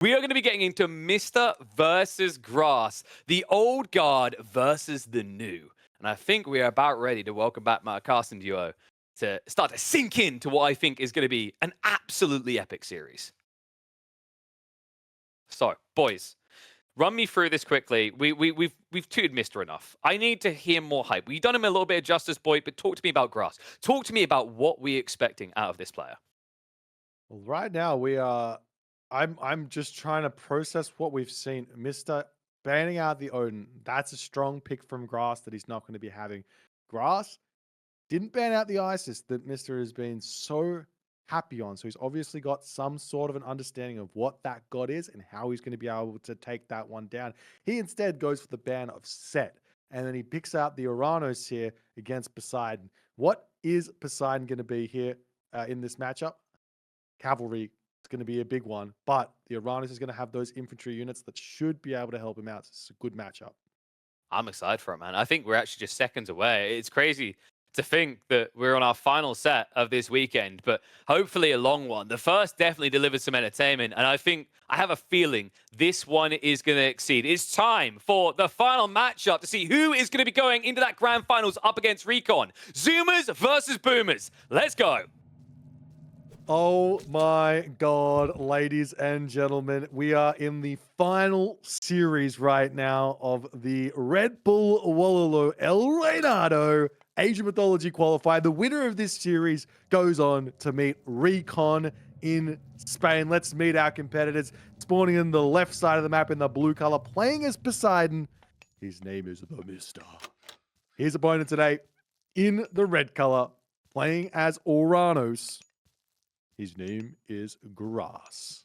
We are going to be getting into Mr. versus Grass, the old guard versus the new. And I think we are about ready to welcome back my casting duo to start to sink into what I think is going to be an absolutely epic series. So, boys, run me through this quickly. We've tooted Mr. enough. I need to hear more hype. We've done him a little bit of justice, boy, but talk to me about Grass. Talk to me about what we're expecting out of this player. Well, right now we are. I'm just trying to process what we've seen. Mister banning out the Odin. That's a strong pick from Grass that he's not going to be having. Grass didn't ban out the Isis that Mister has been so happy on. So he's obviously got some sort of an understanding of what that god is and how he's going to be able to take that one down. He instead goes for the ban of Set, and then he picks out the Oranos here against Poseidon. What is Poseidon going to be here in this matchup? Cavalry is going to be a big one, but the Oranos is going to have those infantry units that should be able to help him out. So it's a good matchup. I'm excited for it, man. I think we're actually just seconds away. It's crazy to think that we're on our final set of this weekend, but hopefully a long one. The first definitely delivered some entertainment, and I have a feeling this one is going to exceed. It's time for the final matchup to see who is going to be going into that grand finals up against Recon. Zoomers versus Boomers. Let's go. Oh my God, ladies and gentlemen, we are in the final series right now of the Red Bull Wololo El Reynado Age of Mythology qualifier. The winner of this series goes on to meet Recon in Spain. Let's meet our competitors. Spawning in the left side of the map in the blue color, playing as Poseidon. His name is TheMista. His opponent today in the red color, playing as Oranos. His name is Grass.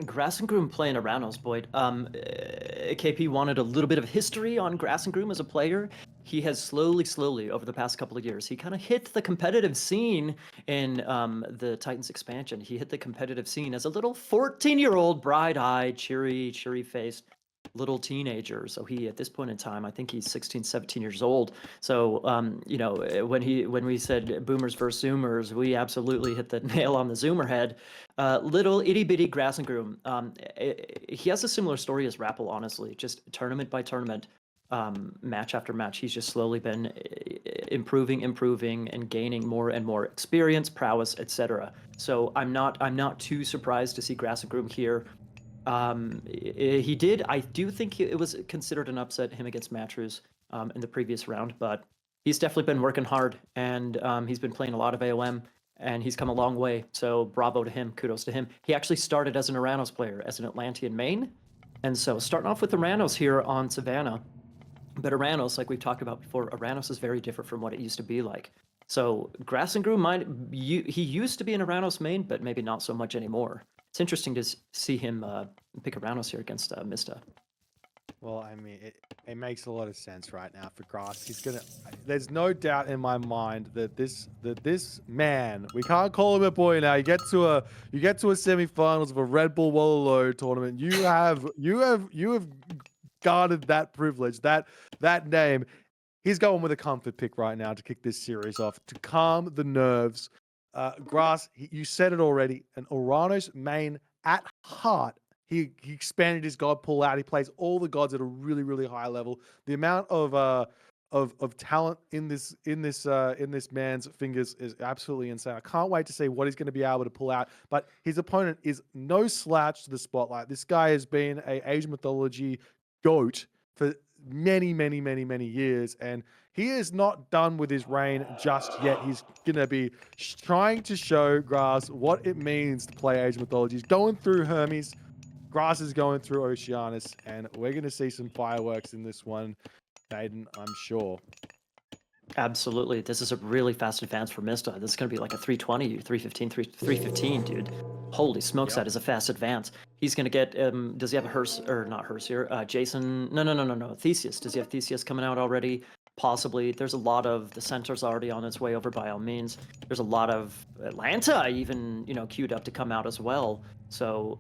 Grass and Groom playing Oranos, Boyd. KP wanted a little bit of history on Grass and Groom as a player. He has slowly, over the past couple of years, he kind of hit the competitive scene in the Titans expansion. He hit the competitive scene as a little 14-year-old, bright-eyed, cheery-faced little teenager. So he, at this point in time, I think he's 16, 17 years old. So, you know, when we said boomers versus zoomers, we absolutely hit the nail on the zoomer head. Little itty bitty Grass and Groom. He has a similar story as Rappel, honestly, just tournament by tournament, match after match. He's just slowly been improving and gaining more and more experience, prowess, etc. So I'm not too surprised to see Grass and Groom here. I do think it was considered an upset, him against Matrews in the previous round, but he's definitely been working hard, and he's been playing a lot of AOM, and he's come a long way. So bravo to him, kudos to him. He actually started as an Oranos player, as an Atlantean main, and so starting off with Oranos here on Savannah. But Oranos, like we've talked about before, Oranos is very different from what it used to be like. So Grass and Groom he used to be an Oranos main, but maybe not so much anymore. It's interesting to see him pick Oranos here against Mista. Well, I mean, it makes a lot of sense right now for Grass. He's gonna. There's no doubt in my mind that this man, we can't call him a boy now. You get to a semifinals of a Red Bull Wololo tournament. You have guarded that privilege, that name. He's going with a comfort pick right now to kick this series off, to calm the nerves. Grass, you said it already, an Oranos main at heart. He expanded his god pool out. He plays all the gods at a really, really high level. The amount of talent in this man's fingers is absolutely insane. I can't wait to see what he's going to be able to pull out. But his opponent is no slouch to the spotlight. This guy has been a Age of Mythology GOAT for many years, and he is not done with his reign just yet. He's gonna be trying to show Grass what it means to play Age of Mythology. He's going through Hermes, Grass is going through Oceanus, and we're gonna see some fireworks in this one, Aiden, I'm sure. Absolutely. This is a really fast advance for Mista. This is going to be like a 320, 315, 315, dude. Holy smokes, that is a fast advance. He's going to get, does he have a hearse, or not hearse here? Jason, no. Theseus. Does he have Theseus coming out already? Possibly. There's a lot of, the Centaur's already on its way over by all means. There's a lot of Atlanta even, you know, queued up to come out as well. So,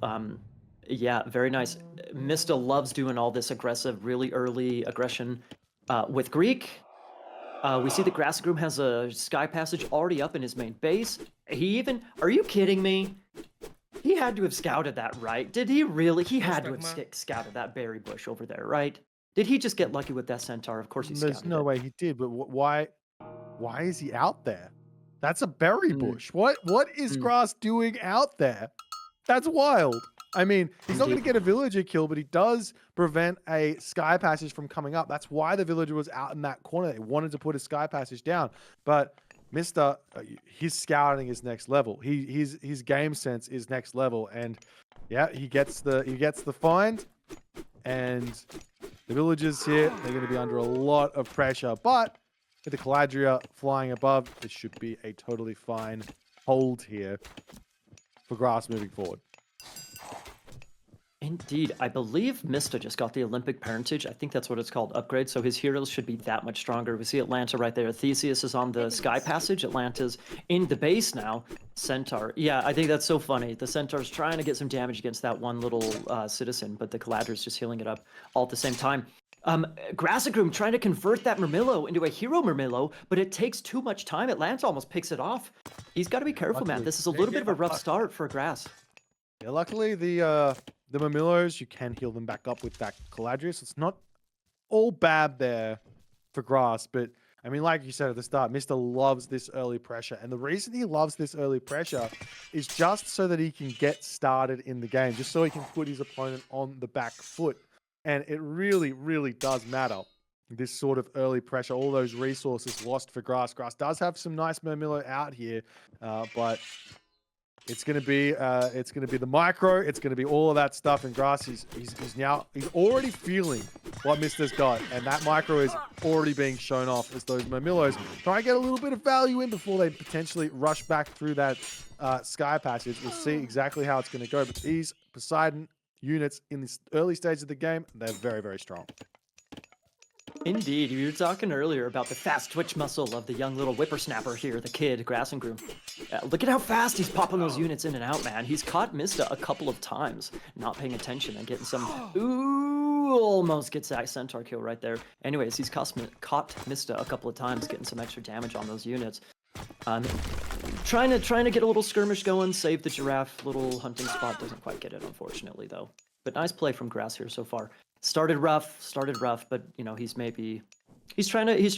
yeah, very nice. Mista loves doing all this aggressive, really early aggression with Greek. We see that Grass and Groom has a Sky Passage already up in his main base. He even... Are you kidding me? He had to have scouted that, right? Did he really? He had to have Magma. scouted that berry bush over there, right? Did he just get lucky with that centaur? Of course he scouted There's no it. way he did, but why is he out there? That's a berry Mm. bush. What is Mm. Grass doing out there? That's wild. I mean, he's not going to Indeed. get a villager kill, but he does prevent a sky passage from coming up. That's why the villager was out in that corner. They wanted to put a sky passage down, but Mr. His scouting is next level. His game sense is next level, and yeah, he gets the find, and the villagers here, they're going to be under a lot of pressure, but with the Caladria flying above, this should be a totally fine hold here for Grass moving forward. Indeed. I believe Mista just got the Olympic parentage. I think that's what it's called, upgrade. So his heroes should be that much stronger. We see Atlanta right there. Theseus is on the sky passage. Atlanta's in the base now. Centaur. Yeah, I think that's so funny. The Centaur's trying to get some damage against that one little citizen, but the Caladria's just healing it up all at the same time. Grassagroom trying to convert that Murmillo into a hero Murmillo, but it takes too much time. Atlanta almost picks it off. He's got to be careful, man. This is a little bit of a rough start for Grass. Yeah, luckily the Murmillos, you can heal them back up with that Caladria, so it's not all bad there for Grass. But I mean, like you said at the start, Mr. loves this early pressure, and the reason he loves this early pressure is just so that he can get started in the game, just so he can put his opponent on the back foot. And it really, really does matter, this sort of early pressure, all those resources lost for Grass. Grass does have some nice Murmillo out here, but it's gonna be the micro. It's gonna be all of that stuff. And Grass, he's already feeling what Mister's got, and that micro is already being shown off as those Murmillos try and get a little bit of value in before they potentially rush back through that sky passage. We'll see exactly how it's gonna go. But these Poseidon units in this early stage of the game, they're very, very strong. Indeed, you were talking earlier about the fast twitch muscle of the young little whippersnapper here, the kid, Grassengroom. Look at how fast he's popping those units in and out, man. He's caught Mista a couple of times, not paying attention and getting some... Ooh, almost gets that Centaur kill right there. Anyways, he's caught Mista a couple of times, getting some extra damage on those units. Trying to get a little skirmish going, save the giraffe. Little hunting spot, doesn't quite get it, unfortunately, though. But nice play from Grass here so far. Started rough, but you know, he's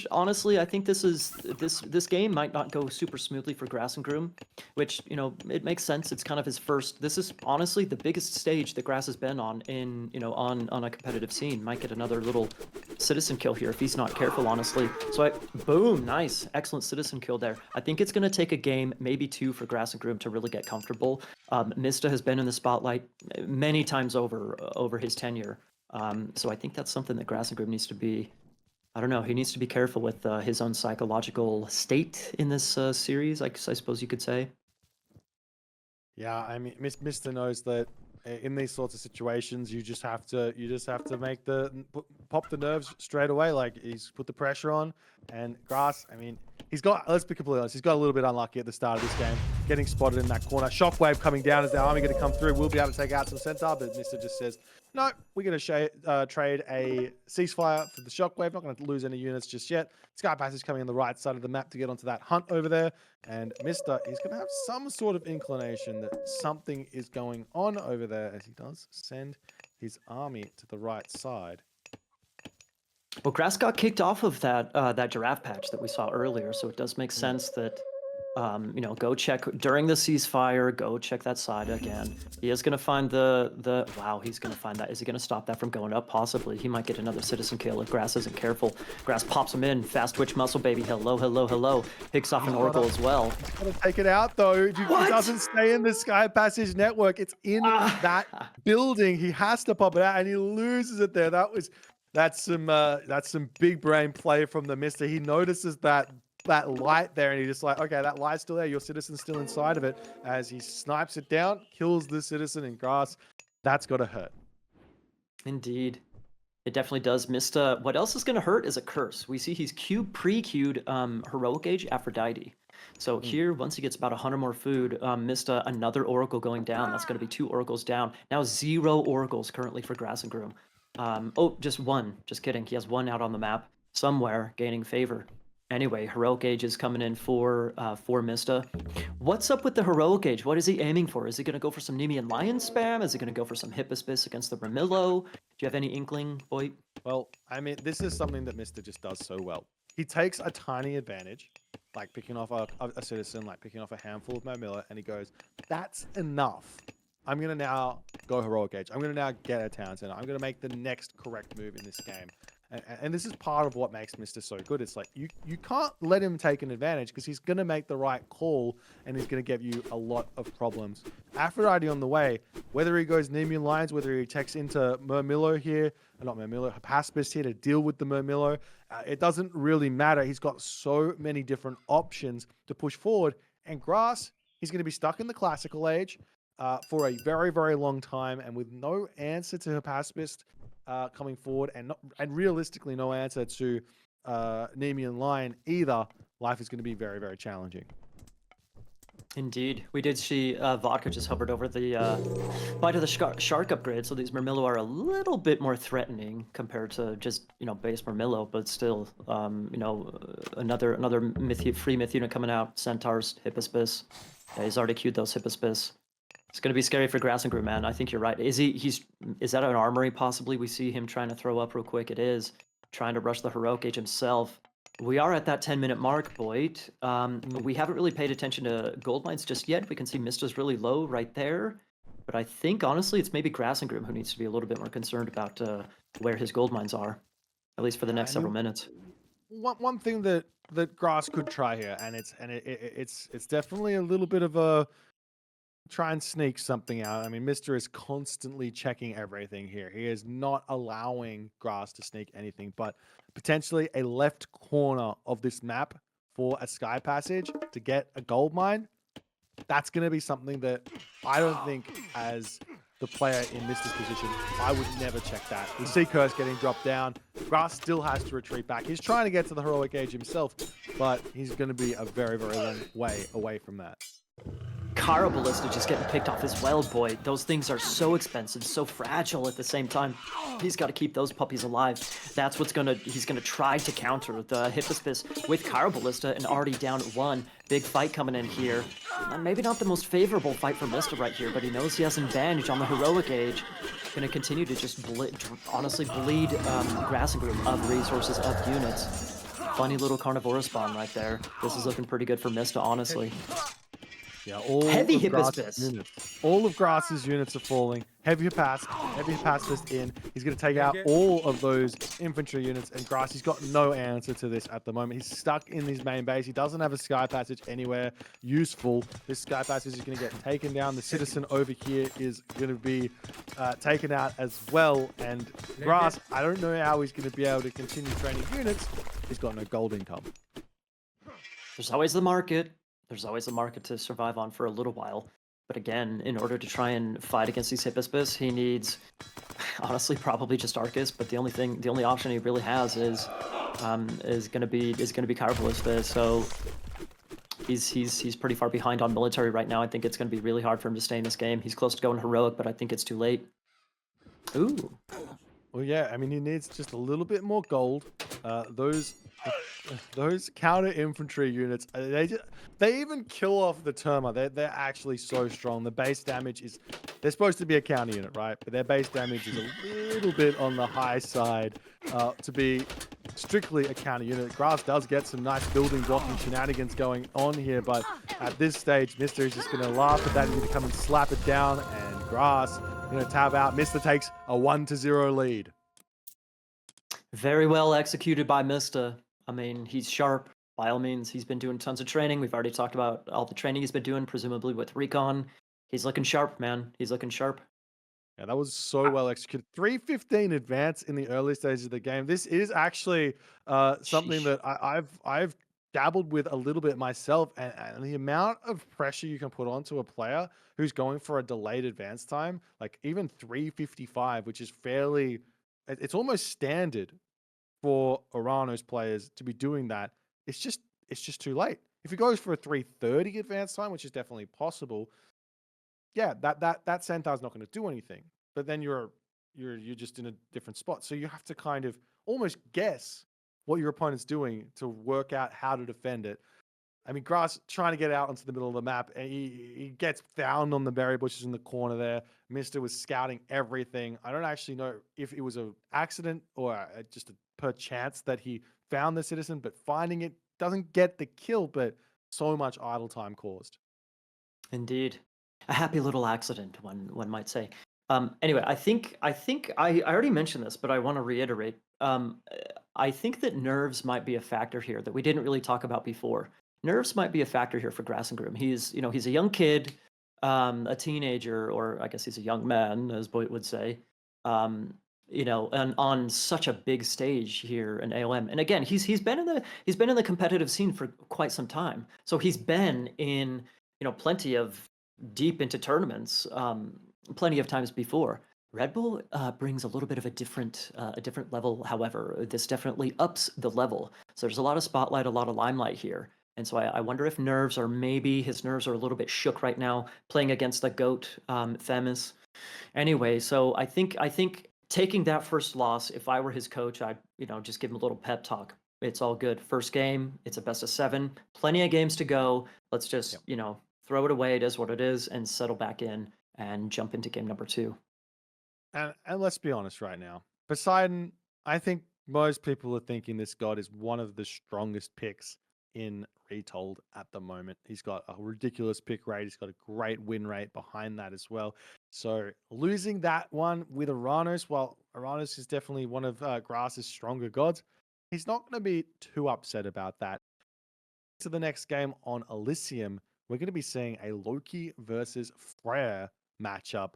honestly, I think this game might not go super smoothly for Grassengroom, which, you know, it makes sense. It's kind of his first. This is honestly the biggest stage that Grass has been on in, you know, on a competitive scene. Might get another little citizen kill here if he's not careful, honestly. So boom, nice, excellent citizen kill there. I think it's gonna take a game, maybe two, for Grassengroom to really get comfortable. Mista has been in the spotlight many times over his tenure. So I think that's something that Grassengroom needs to be, I don't know, he needs to be careful with his own psychological state in this series, I suppose you could say. Yeah, I mean, Mr. knows that in these sorts of situations, you just have to pop the nerves straight away. Like, he's put the pressure on, and Grass, I mean, let's be completely honest, he's got a little bit unlucky at the start of this game, getting spotted in that corner. Shockwave coming down as the army going to come through. We'll be able to take out some Centaur, but Mr. just says, no, we're going to trade a ceasefire for the Shockwave. Not going to lose any units just yet. Sky Passage coming on the right side of the map to get onto that hunt over there. And Mr. is going to have some sort of inclination that something is going on over there, as he does send his army to the right side. Well, Grass got kicked off of that giraffe patch that we saw earlier, so it does make sense that, you know, go check during the ceasefire. Go check that side again. He is gonna find the wow. He's gonna find that. Is he gonna stop that from going up? Possibly. He might get another citizen kill if Grass isn't careful. Grass pops him in. Fast twitch muscle, baby. Hello, hello, hello. Picks off an oracle as well. He's gotta take it out though. It doesn't stay in the Sky Passage network. It's in that building. He has to pop it out, and he loses it there. That's some big brain play from the Mista. He notices that light there, and he's just like, okay, that light's still there. Your citizen's still inside of it. As he snipes it down, kills the citizen in Grass. That's got to hurt. Indeed. It definitely does. Mista, what else is going to hurt is a curse. We see he's pre-queued Heroic Age Aphrodite. So here, once he gets about 100 more food, Mista, another Oracle going down. That's going to be 2 Oracles down. Now 0 Oracles currently for Grassengroom. Oh, just 1. Just kidding. He has 1 out on the map somewhere, gaining favor. Anyway, Heroic Age is coming in for Mista. What's up with the Heroic Age? What is he aiming for? Is he going to go for some Nemean Lion spam? Is he going to go for some Hippospis against the Ramillo? Do you have any inkling, boy? Well, I mean, this is something that Mr. just does so well. He takes a tiny advantage, like picking off a citizen, like picking off a handful of Mamilla, and he goes, that's enough. I'm going to now go Heroic Age. I'm going to now get a town center. I'm going to make the next correct move in this game. And this is part of what makes Mr. so good. It's like, you can't let him take an advantage because he's going to make the right call and he's going to give you a lot of problems. Aphrodite on the way, whether he goes Nemean Lions, whether he checks into Murmillo here, not Murmillo, Hippospis here to deal with the Murmillo, it doesn't really matter. He's got so many different options to push forward. And Grass, he's going to be stuck in the classical age for a very, very long time. And with no answer to Hippospis coming forward and realistically no answer to Nemean Lion either, life is going to be very, very challenging. Indeed. We did see Vodka just hovered over the Bite of the Shark upgrade, so these Murmillo are a little bit more threatening compared to just, base Murmillo, but still, another free myth unit coming out, Centaurs, Hippospis. Yeah, he's already queued those Hippospis. It's going to be scary for Grass and Groom, man. I think you're right. Is that an armory possibly? We see him trying to throw up real quick. It is. Trying to rush the Heroic Age himself. We are at that 10-minute mark, Boyd. We haven't really paid attention to gold mines just yet. We can see Mista's really low right there. But I think, honestly, it's maybe Grass and Groom who needs to be a little bit more concerned about where his gold mines are, at least for the next several minutes. One thing that Grass could try here, and it's definitely a little bit of a try and sneak something out. I mean, Mr. is constantly checking everything here. He is not allowing Grass to sneak anything, but potentially a left corner of this map for a sky passage to get a gold mine. That's going to be something that I don't think, as the player in Mr.'s position, I would never check that. We see Curse getting dropped down. Grass still has to retreat back. He's trying to get to the Heroic Age himself, but he's going to be a very, very long way away from that. Cara Ballista just getting picked off as well, boy. Those things are so expensive, so fragile at the same time. He's got to keep those puppies alive. That's what's he's gonna try to counter the Hippospis with Cara Ballista and already down at one. Big fight coming in here. Maybe not the most favorable fight for Mista right here, but he knows he has an advantage on the Heroic Age. Gonna continue to just honestly bleed Grass and Groom of resources, of units. Funny little Carnivora spawn right there. This is looking pretty good for Mista, honestly. Yeah, all heavy of Hippospis. All of Grass's units are falling. Heavy Hippospis in. He's going to take out all of those infantry units, and Grass, he's got no answer to this at the moment. He's stuck in his main base. He doesn't have a sky passage anywhere useful. This sky passage is going to get taken down. The citizen over here is going to be taken out as well. And Grass, I don't know how he's going to be able to continue training units. He's got no gold income. There's always the market. There's always a market to survive on for a little while. But again, in order to try and fight against these Hippospis, he needs, honestly, probably just Arcus. But the only option he really has is gonna be Cara Ballista. So he's pretty far behind on military right now. I think it's gonna be really hard for him to stay in this game. He's close to going heroic, but I think it's too late. Ooh. Well, yeah. I mean, he needs just a little bit more gold. Those counter infantry units, they even kill off the Terma. They're actually so strong. The base damage is, they're supposed to be a counter unit, right? But their base damage is a little bit on the high side to be strictly a counter unit. Grass does get some nice building blocking shenanigans going on here, but at this stage, Mr. is just going to laugh at that. He's going to come and slap it down, and Grass going to tab out. Mr. takes a 1-0 lead. Very well executed by Mista. I mean, he's sharp. By all means, he's been doing tons of training. We've already talked about all the training he's been doing, presumably with Recon. He's looking sharp, man. He's looking sharp. Yeah, that was so well executed. 315 advance in the early stages of the game. This is actually something that I've dabbled with a little bit myself, and the amount of pressure you can put onto a player who's going for a delayed advance time, like even 355, which is fairly, it's almost standard for Oranos players to be doing that. It's just too late. If he goes for a 330 advance time, which is definitely possible, yeah, that Centaur's not going to do anything. But then you're just in a different spot. So you have to kind of almost guess what your opponent's doing to work out how to defend it. I mean, Grass trying to get out onto the middle of the map, and he gets found on the berry bushes in the corner there. Mista was scouting everything. I don't actually know if it was an accident or just a per chance that he found the citizen, but finding it doesn't get the kill, but so much idle time caused. Indeed, a happy little accident, one might say. Anyway, I already mentioned this, but I want to reiterate. I think that nerves might be a factor here that we didn't really talk about before. Nerves might be a factor here for Grassengroom. He's a young kid, a teenager, or I guess he's a young man, as Boyd would say. And on such a big stage here in AOM. And again, he's been in the competitive scene for quite some time. So he's been in plenty of deep into tournaments, plenty of times before. Red Bull brings a little bit of a different level. However, this definitely ups the level. So there's a lot of spotlight, a lot of limelight here. And so I wonder if his nerves are a little bit shook right now, playing against the GOAT, Themis. Anyway, so I think taking that first loss, if I were his coach, I'd just give him a little pep talk. It's all good. First game, it's a best of 7. Plenty of games to go. Let's just throw it away. It is what it is, and settle back in and jump into game number 2. And let's be honest right now, Poseidon, I think most people are thinking this god is one of the strongest picks in Retold at the moment. He's got a ridiculous pick rate. He's got a great win rate behind that as well. So losing that one with Oranos, while Oranos is definitely one of Grass's stronger gods, he's not going to be too upset about that. To the next game on Elysium, we're going to be seeing a Loki versus Freyr matchup.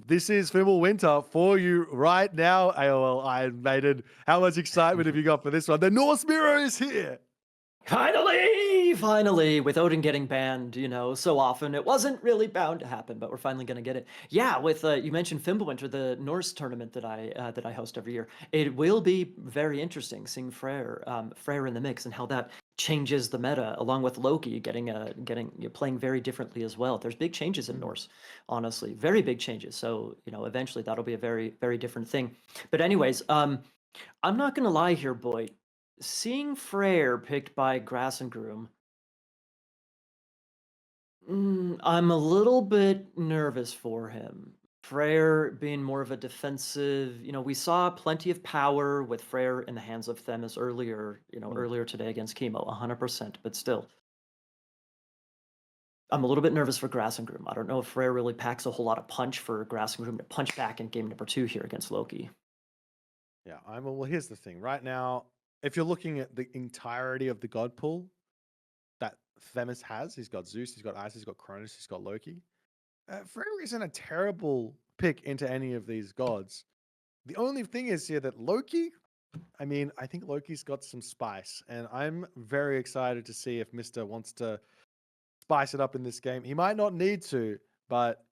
This is Fimble Winter for you right now, AOL Iron Maiden. How much excitement have you got for this one? The Norse Mirror is here! Finally, with Odin getting banned, so often, it wasn't really bound to happen, but we're finally going to get it. Yeah, with you mentioned Fimbulwinter, the Norse tournament that I host every year. It will be very interesting seeing Freyr in the mix and how that changes the meta, along with Loki playing very differently as well. There's big changes in Norse, honestly, very big changes. So eventually that'll be a very, very different thing. But anyways, I'm not going to lie here, Boyd. Seeing Freyr picked by Grassengroom, I'm a little bit nervous for him. Freyr being more of a defensive, we saw plenty of power with Freyr in the hands of Themis earlier today against Chemo, 100%, but still. I'm a little bit nervous for Grassengroom. I don't know if Freyr really packs a whole lot of punch for Grassengroom to punch back in game number 2 here against Loki. Yeah, well, here's the thing. Right now, if you're looking at the entirety of the god pool that Themis has, he's got Zeus, he's got Isis, he's got Cronus, he's got Loki. Freyr isn't a terrible pick into any of these gods. The only thing is here that Loki, I think Loki's got some spice, and I'm very excited to see if Mr. wants to spice it up in this game. He might not need to, but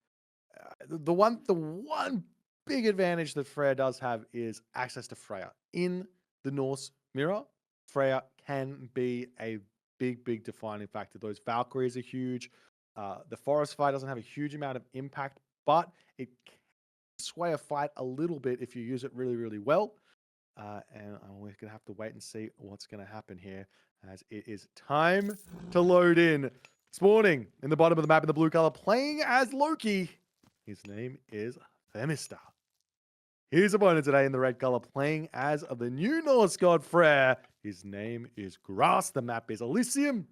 the one big advantage that Freyr does have is access to Freyr. In the Norse Mirror, Freyr can be a big defining factor. Those Valkyries are huge. The Forest Fire doesn't have a huge amount of impact, but it can sway a fight a little bit if you use it really, really well. And we're going to have to wait and see what's going to happen here, as it is time to load in. Spawning in the bottom of the map in the blue color, playing as Loki. His name is TheMista. His opponent today in the red color, playing as the new Norse god Freyr. His name is Grass. The map is Elysium.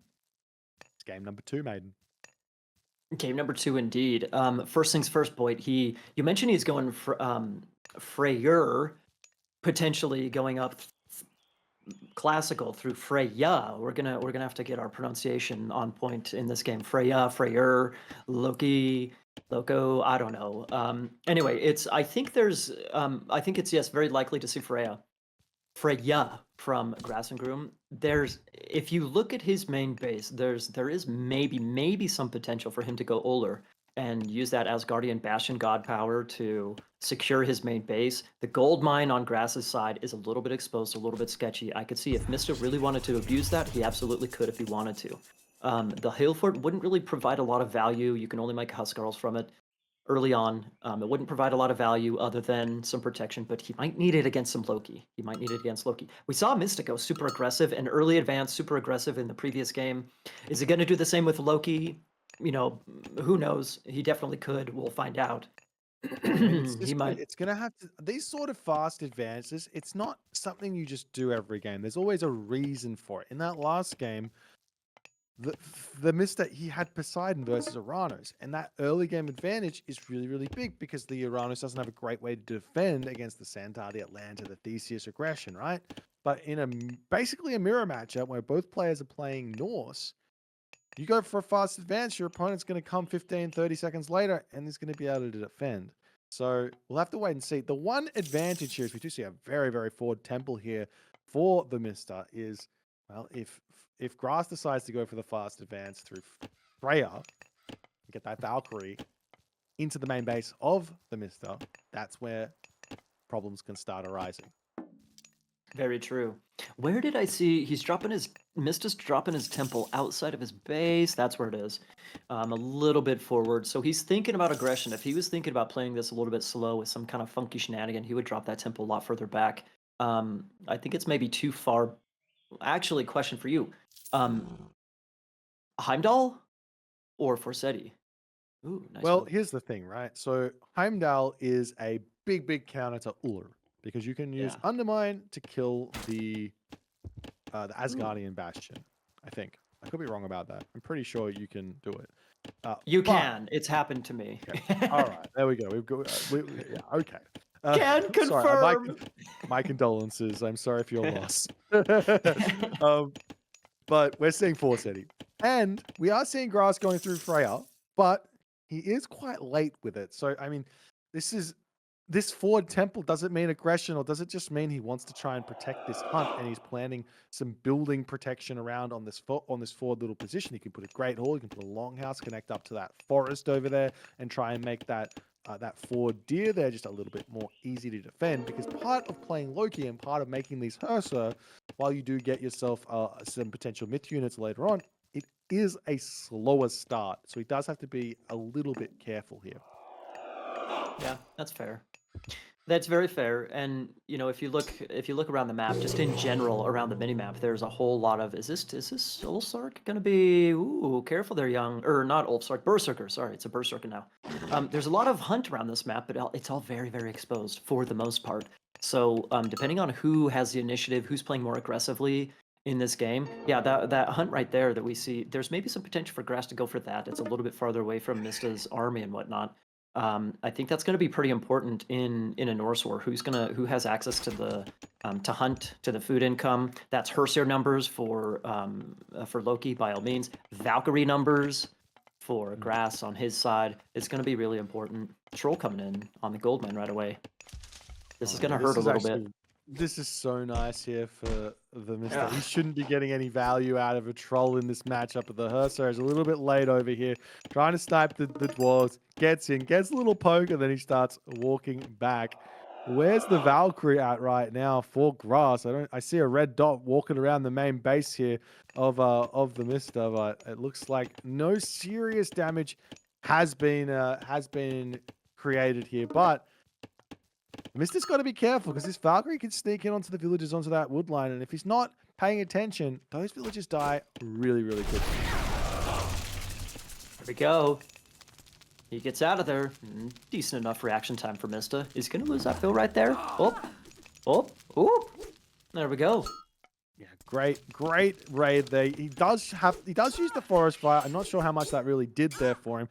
It's game number 2, Maiden. Game number 2, indeed. First things first, Boyd. You mentioned he's going for Freyr, potentially going up classical through Freya. We're gonna have to get our pronunciation on point in this game. Freya, Freyr, Loki, Loco. I don't know. Anyway, I think it's yes, very likely to see Freya from Grassengroom. If you look at his main base, there is maybe some potential for him to go Oler and use that Asgardian Bastion god power to secure his main base. The gold mine on Grass's side is a little bit exposed, a little bit sketchy. I could see if Mista really wanted to abuse that, he absolutely could if he wanted to. The Hail Fort wouldn't really provide a lot of value. You can only make Huskarls from it. early on. It wouldn't provide a lot of value other than some protection, but he might need it against some Loki. He might need it against Loki. We saw Mista go super aggressive and early advance, super aggressive in the previous game. Is he going to do the same with Loki? You know, who knows? He definitely could. We'll find out. I mean, it's He just might. it's gonna have to these sort of fast advances. It's not something you just do every game. There's always a reason for it. In that last game, the miss that he had Poseidon versus Oranos, and that early game advantage is really, really big because the Oranos doesn't have a great way to defend against the Centaur, the Atlanta, the Theseus aggression, right? But in basically a mirror matchup where both players are playing Norse, you go for a fast advance, your opponent's going to come 15, 30 seconds later, and he's going to be able to defend. So we'll have to wait and see. The one advantage here is we do see a very, very forward temple here for the Mista is, well, if Grass decides to go for the fast advance through Freyr, get that Valkyrie into the main base of the Mista, that's where problems can start arising. Very true. Where did I see he's dropping his Mista's dropping his temple outside of his base? That's where it is. A little bit forward. So he's thinking about aggression. If he was thinking about playing this a little bit slow with some kind of funky shenanigan, he would drop that temple a lot further back. I think it's maybe too far. Actually, question for you. Heimdall or Forseti? Ooh, nice Well, one. here's the thing, right? So Heimdall is a big, big counter to Ullr because you can use Yeah. Undermine to kill the Asgardian Bastion. I think I could be wrong about that. I'm pretty sure you can do it. You but- can. It's happened to me. Okay. All right, there we go. We've got. Yeah, okay. Can sorry, confirm. my condolences. I'm sorry for your loss. But we're seeing Forseti, and we are seeing Grass going through Freyr, but he is quite late with it. So I mean, this forward temple, does it mean aggression, or does it just mean he wants to try and protect this hunt, and he's planning some building protection around on this forward little position? He can put a great hall, he can put a longhouse, connect up to that forest over there, and try and make that forward deer there just a little bit more easy to defend. Because part of playing Loki and part of making these Hersa, while you do get yourself some potential myth units later on, it is a slower start, so he does have to be a little bit careful here. Yeah, that's fair. That's very fair. And you know, if you look around the map, just in general around the minimap, there's a whole lot of is this Ulfsark gonna be careful there, young, or not Ulfsark, Berserker, sorry, it's a Berserker now. There's a lot of hunt around this map, but it's all very, very exposed for the most part. So depending on who has the initiative, who's playing more aggressively in this game, yeah, that hunt right there that we see, there's maybe some potential for Grass to go for that. It's a little bit farther away from Mista's army and whatnot. I think that's going to be pretty important in a Norse war. Who has access to the to hunt, to the food income? That's Herser numbers for Loki by all means. Valkyrie numbers for Grass on his side. It's going to be really important. Troll coming in on the gold mine right away. This is going to hurt a little bit. This is so nice here for the Mista. Yeah. He shouldn't be getting any value out of a troll in this matchup. But the Hersa is a little bit late over here, trying to snipe the dwarves. Gets in, gets a little poke, and then he starts walking back. Where's the Valkyrie at right now for Grass? I see a red dot walking around the main base here of the Mista, but it looks like no serious damage has been created here. But Mista's got to be careful because this Valkyrie can sneak in onto the villagers, onto that wood line, and if he's not paying attention, those villagers die really, really quickly. There we go. He gets out of there. Decent enough reaction time for Mista. He's going to lose that fill right there. Oh. There we go. Yeah, great raid there. He does use the forest fire. I'm not sure how much that really did there for him.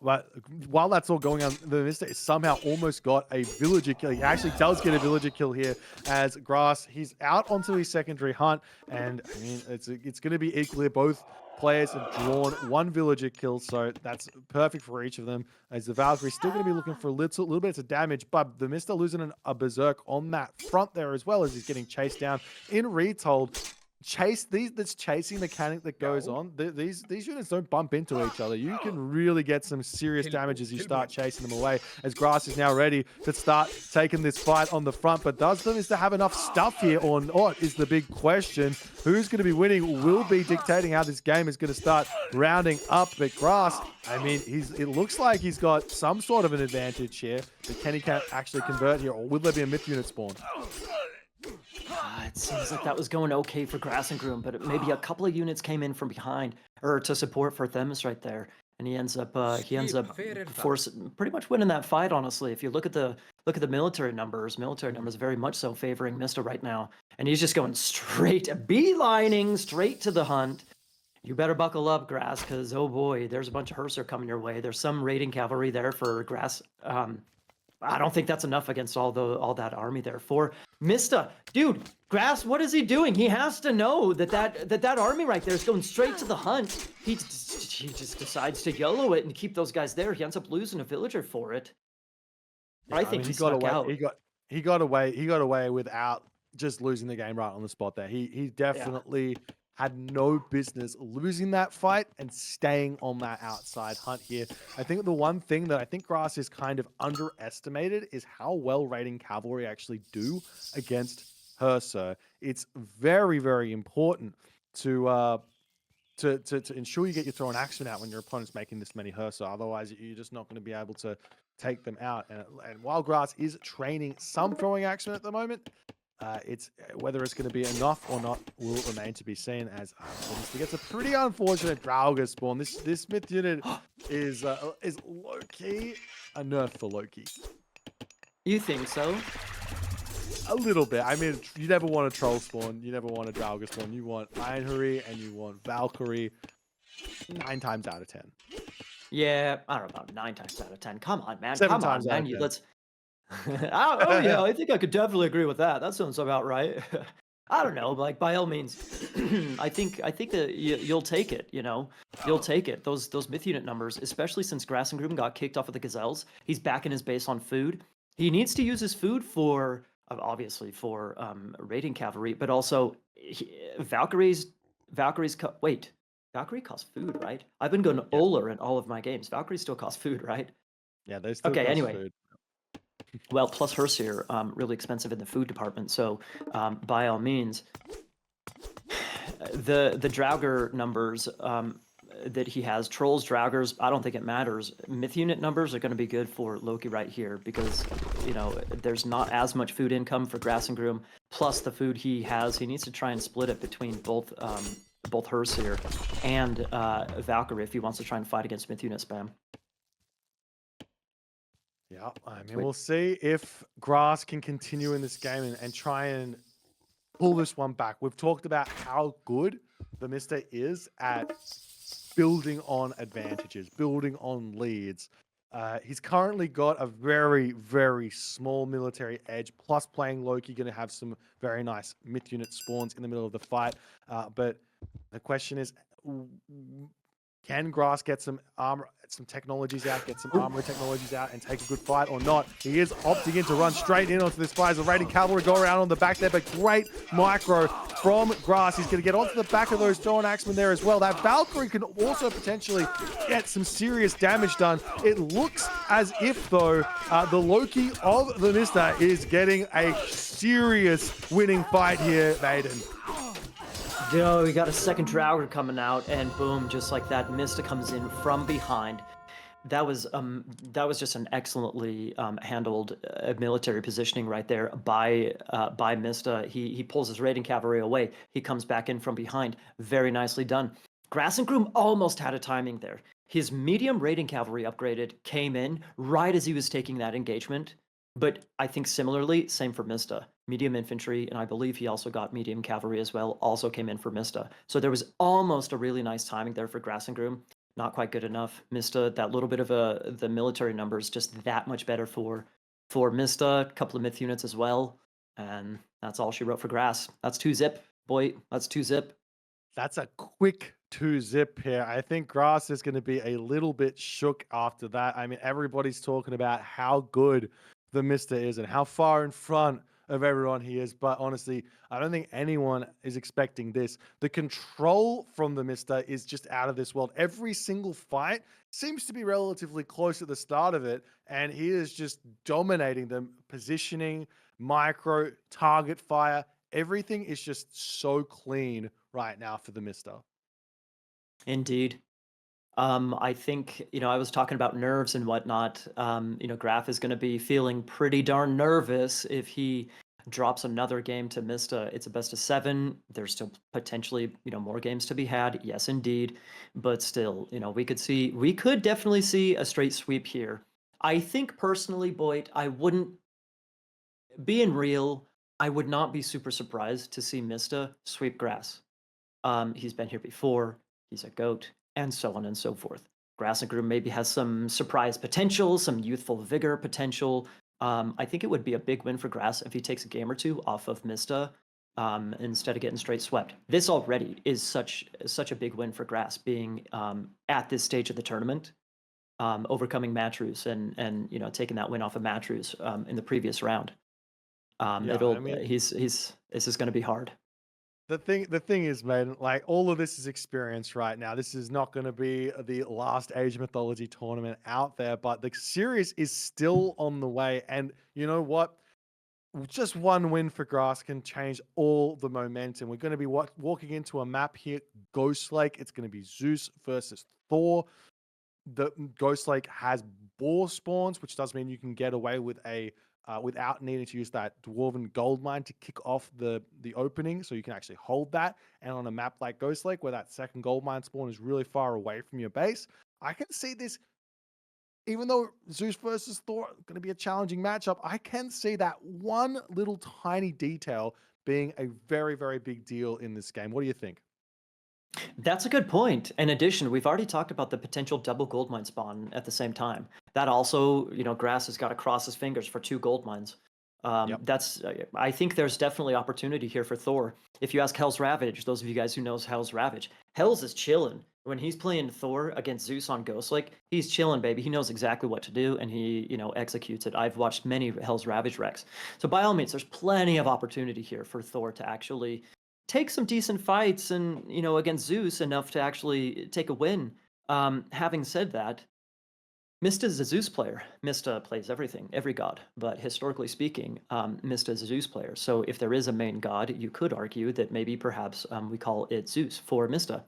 But while that's all going on, the Mista somehow almost got a villager kill. He actually does get a villager kill here as Grass. He's out onto his secondary hunt, and I mean it's going to be equally. Both players have drawn one villager kill, so that's perfect for each of them. As the Valkyrie's still going to be looking for a little bit of damage, but the Mista losing a berserk on that front there as well as he's getting chased down in Retold. this chasing mechanic that goes on, these units don't bump into each other. You can really get some serious damage as you start chasing them away. As Grass is now ready to start taking this fight on the front, but does TheMista have enough stuff here or not is the big question. Who's going to be winning will be dictating how this game is going to start rounding up. But Grass, I mean, it looks like he's got some sort of an advantage here. But can he actually convert here, or will there be a myth unit spawn? It seems like that was going okay for Grass and Groom, but maybe a couple of units came in from behind or to support for TheMista right there, and he ends up pretty much winning that fight. Honestly, if you look at the military numbers very much so favoring Mista right now, and he's just going straight, beelining straight to the hunt. You better buckle up, Grass, because oh boy, there's a bunch of Herser coming your way. There's some raiding cavalry there for Grass. I don't think that's enough against all that army there for Mista. Dude, Grass, what is he doing? He has to know that army right there is going straight to the hunt. He just decides to YOLO it and keep those guys there. He ends up losing a villager for it. Yeah, I think he got away. Out. He got away without just losing the game right on the spot there. He definitely had no business losing that fight and staying on that outside hunt here. I think the one thing that I think Grass is kind of underestimated is how well raiding cavalry actually do against Herser. It's very, very important to ensure you get your throwing action out when your opponent's making this many Herser. Otherwise, you're just not going to be able to take them out. And while Grass is training some throwing action at the moment, it's whether it's going to be enough or not will remain to be seen. As he gets a pretty unfortunate Draugr spawn. This myth unit is low-key a nerf for Loki. You think so? A little bit. I mean, you never want a troll spawn. You never want a Draugr spawn. You want Einherji and you want Valkyrie 9 times out of 10. Yeah, I don't know about 9 times out of 10. Come on, man. 7 Come times on, out man. of 10. Let's. Oh yeah, I think I could definitely agree with that. That sounds about right. I don't know, like by all means, I think that you'll take it. You know, you'll take it. Those myth unit numbers, especially since Grass and Groom got kicked off of the Gazelles. He's back in his base on food. He needs to use his food for obviously for raiding cavalry, but also Valkyries. Wait, Valkyrie costs food, right? I've been going Oler in all of my games. Valkyrie still costs food, right? Yeah, they still okay. cost Anyway. food. Well, plus Herser, really expensive in the food department. So, by all means, the Draugr numbers that he has, trolls, Draugrs, I don't think it matters. Myth unit numbers are going to be good for Loki right here because, you know, there's not as much food income for Grass and Groom. Plus the food he has, he needs to try and split it between both Herser and Valkyrie if he wants to try and fight against myth unit spam. Yeah, I mean, we'll see if Grass can continue in this game and try and pull this one back. We've talked about how good TheMista is at building on advantages, building on leads. He's currently got a very, very small military edge, plus playing Loki, going to have some very nice myth unit spawns in the middle of the fight. But the question is, can Grass get some armor, some technologies out, get some armor technologies out, and take a good fight or not? He is opting in to run straight in onto this fight as the raiding cavalry go around on the back there, but great micro from Grass. He's going to get onto the back of those throwing axemen there as well. That Valkyrie can also potentially get some serious damage done. It looks as if, though, the Loki of TheMista is getting a serious winning fight here, Maiden. Yo, we got a second Draugr coming out, and boom, just like that, Mista comes in from behind. That was just an excellently handled military positioning right there by Mista. He pulls his raiding cavalry away. He comes back in from behind. Very nicely done. Grass and Groom almost had a timing there. His medium raiding cavalry upgraded came in right as he was taking that engagement. But I think similarly, same for Mista. Medium infantry, and I believe he also got medium cavalry as well, also came in for Mista. So there was almost a really nice timing there for Grass and Groom. Not quite good enough. Mista, that little bit of the military numbers, just that much better for Mista. A couple of myth units as well. And that's all she wrote for Grass. That's 2-zip, boy. That's 2-zip. That's a quick 2-zip here. I think Grass is going to be a little bit shook after that. I mean, everybody's talking about how good TheMista is and how far in front of everyone he is. But honestly, I don't think anyone is expecting this. The control from TheMista is just out of this world. Every single fight seems to be relatively close at the start of it, and he is just dominating them. Positioning, micro, target fire, everything is just so clean right now for TheMista. Indeed. I think, I was talking about nerves and whatnot. Graf is going to be feeling pretty darn nervous if he drops another game to Mista. It's a best of 7. There's still potentially, more games to be had. Yes, indeed. But still, we could definitely see a straight sweep here. I think personally, Boyd, being real, I would not be super surprised to see Mista sweep Grass. He's been here before. He's a GOAT, and so on and so forth. Grass and Groom maybe has some surprise potential, some youthful vigor potential. I think it would be a big win for Grass if he takes a game or two off of Mista instead of getting straight swept. This already is such a big win for Grass, being at this stage of the tournament, overcoming Matrus and taking that win off of Matrus in the previous round. This is going to be hard. The thing is, man, like all of this is experience right now. This is not going to be the last Age of Mythology tournament out there, but the series is still on the way. And you know what? Just one win for Grass can change all the momentum. We're going to be walking into a map here, Ghost Lake. It's going to be Zeus versus Thor. The Ghost Lake has boar spawns, which does mean you can get away with a without needing to use that dwarven gold mine to kick off the opening, so you can actually hold that. And on a map like Ghost Lake, where that second gold mine spawn is really far away from your base, I can see this. Even though Zeus versus Thor going to be a challenging matchup, I can see that one little tiny detail being a very, very big deal in this game. What do you think? That's a good point. In addition, we've already talked about the potential double gold mine spawn at the same time. That also, Grass has got to cross his fingers for 2 gold mines. I think there's definitely opportunity here for Thor. If you ask Hell's Ravage, those of you guys who knows Hell's Ravage, Hell's is chilling. When he's playing Thor against Zeus on Ghost Lake, he's chilling, baby. He knows exactly what to do, and he, executes it. I've watched many Hell's Ravage wrecks. So by all means, there's plenty of opportunity here for Thor to actually take some decent fights and, against Zeus enough to actually take a win. Having said that, Mista is a Zeus player. Mista plays everything, every god. But historically speaking, Mista is a Zeus player. So if there is a main god, you could argue that maybe perhaps we call it Zeus for Mista.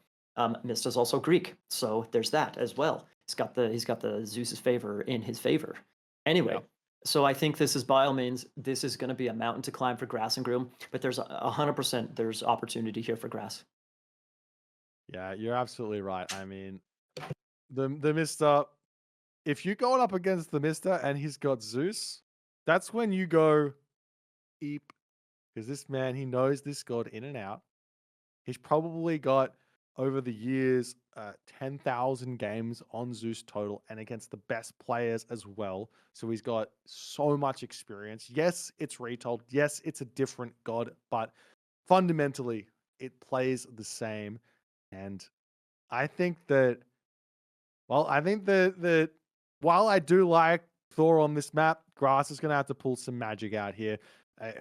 Mista is also Greek, so there's that as well. He's got the Zeus's favor in his favor. Anyway, so I think this is by all means, this is going to be a mountain to climb for Grass and Groom, but there's 100% there's opportunity here for Grass. Yeah, you're absolutely right. I mean, the Mista, if you're going up against the Mista and he's got Zeus, that's when you go eep, because this man, he knows this god in and out. He's probably got over the years 10,000 games on Zeus total and against the best players as well. So he's got so much experience. Yes, it's Retold. Yes, it's a different god, but fundamentally it plays the same. And I think that, while I do like Thor on this map, Grass is going to have to pull some magic out here.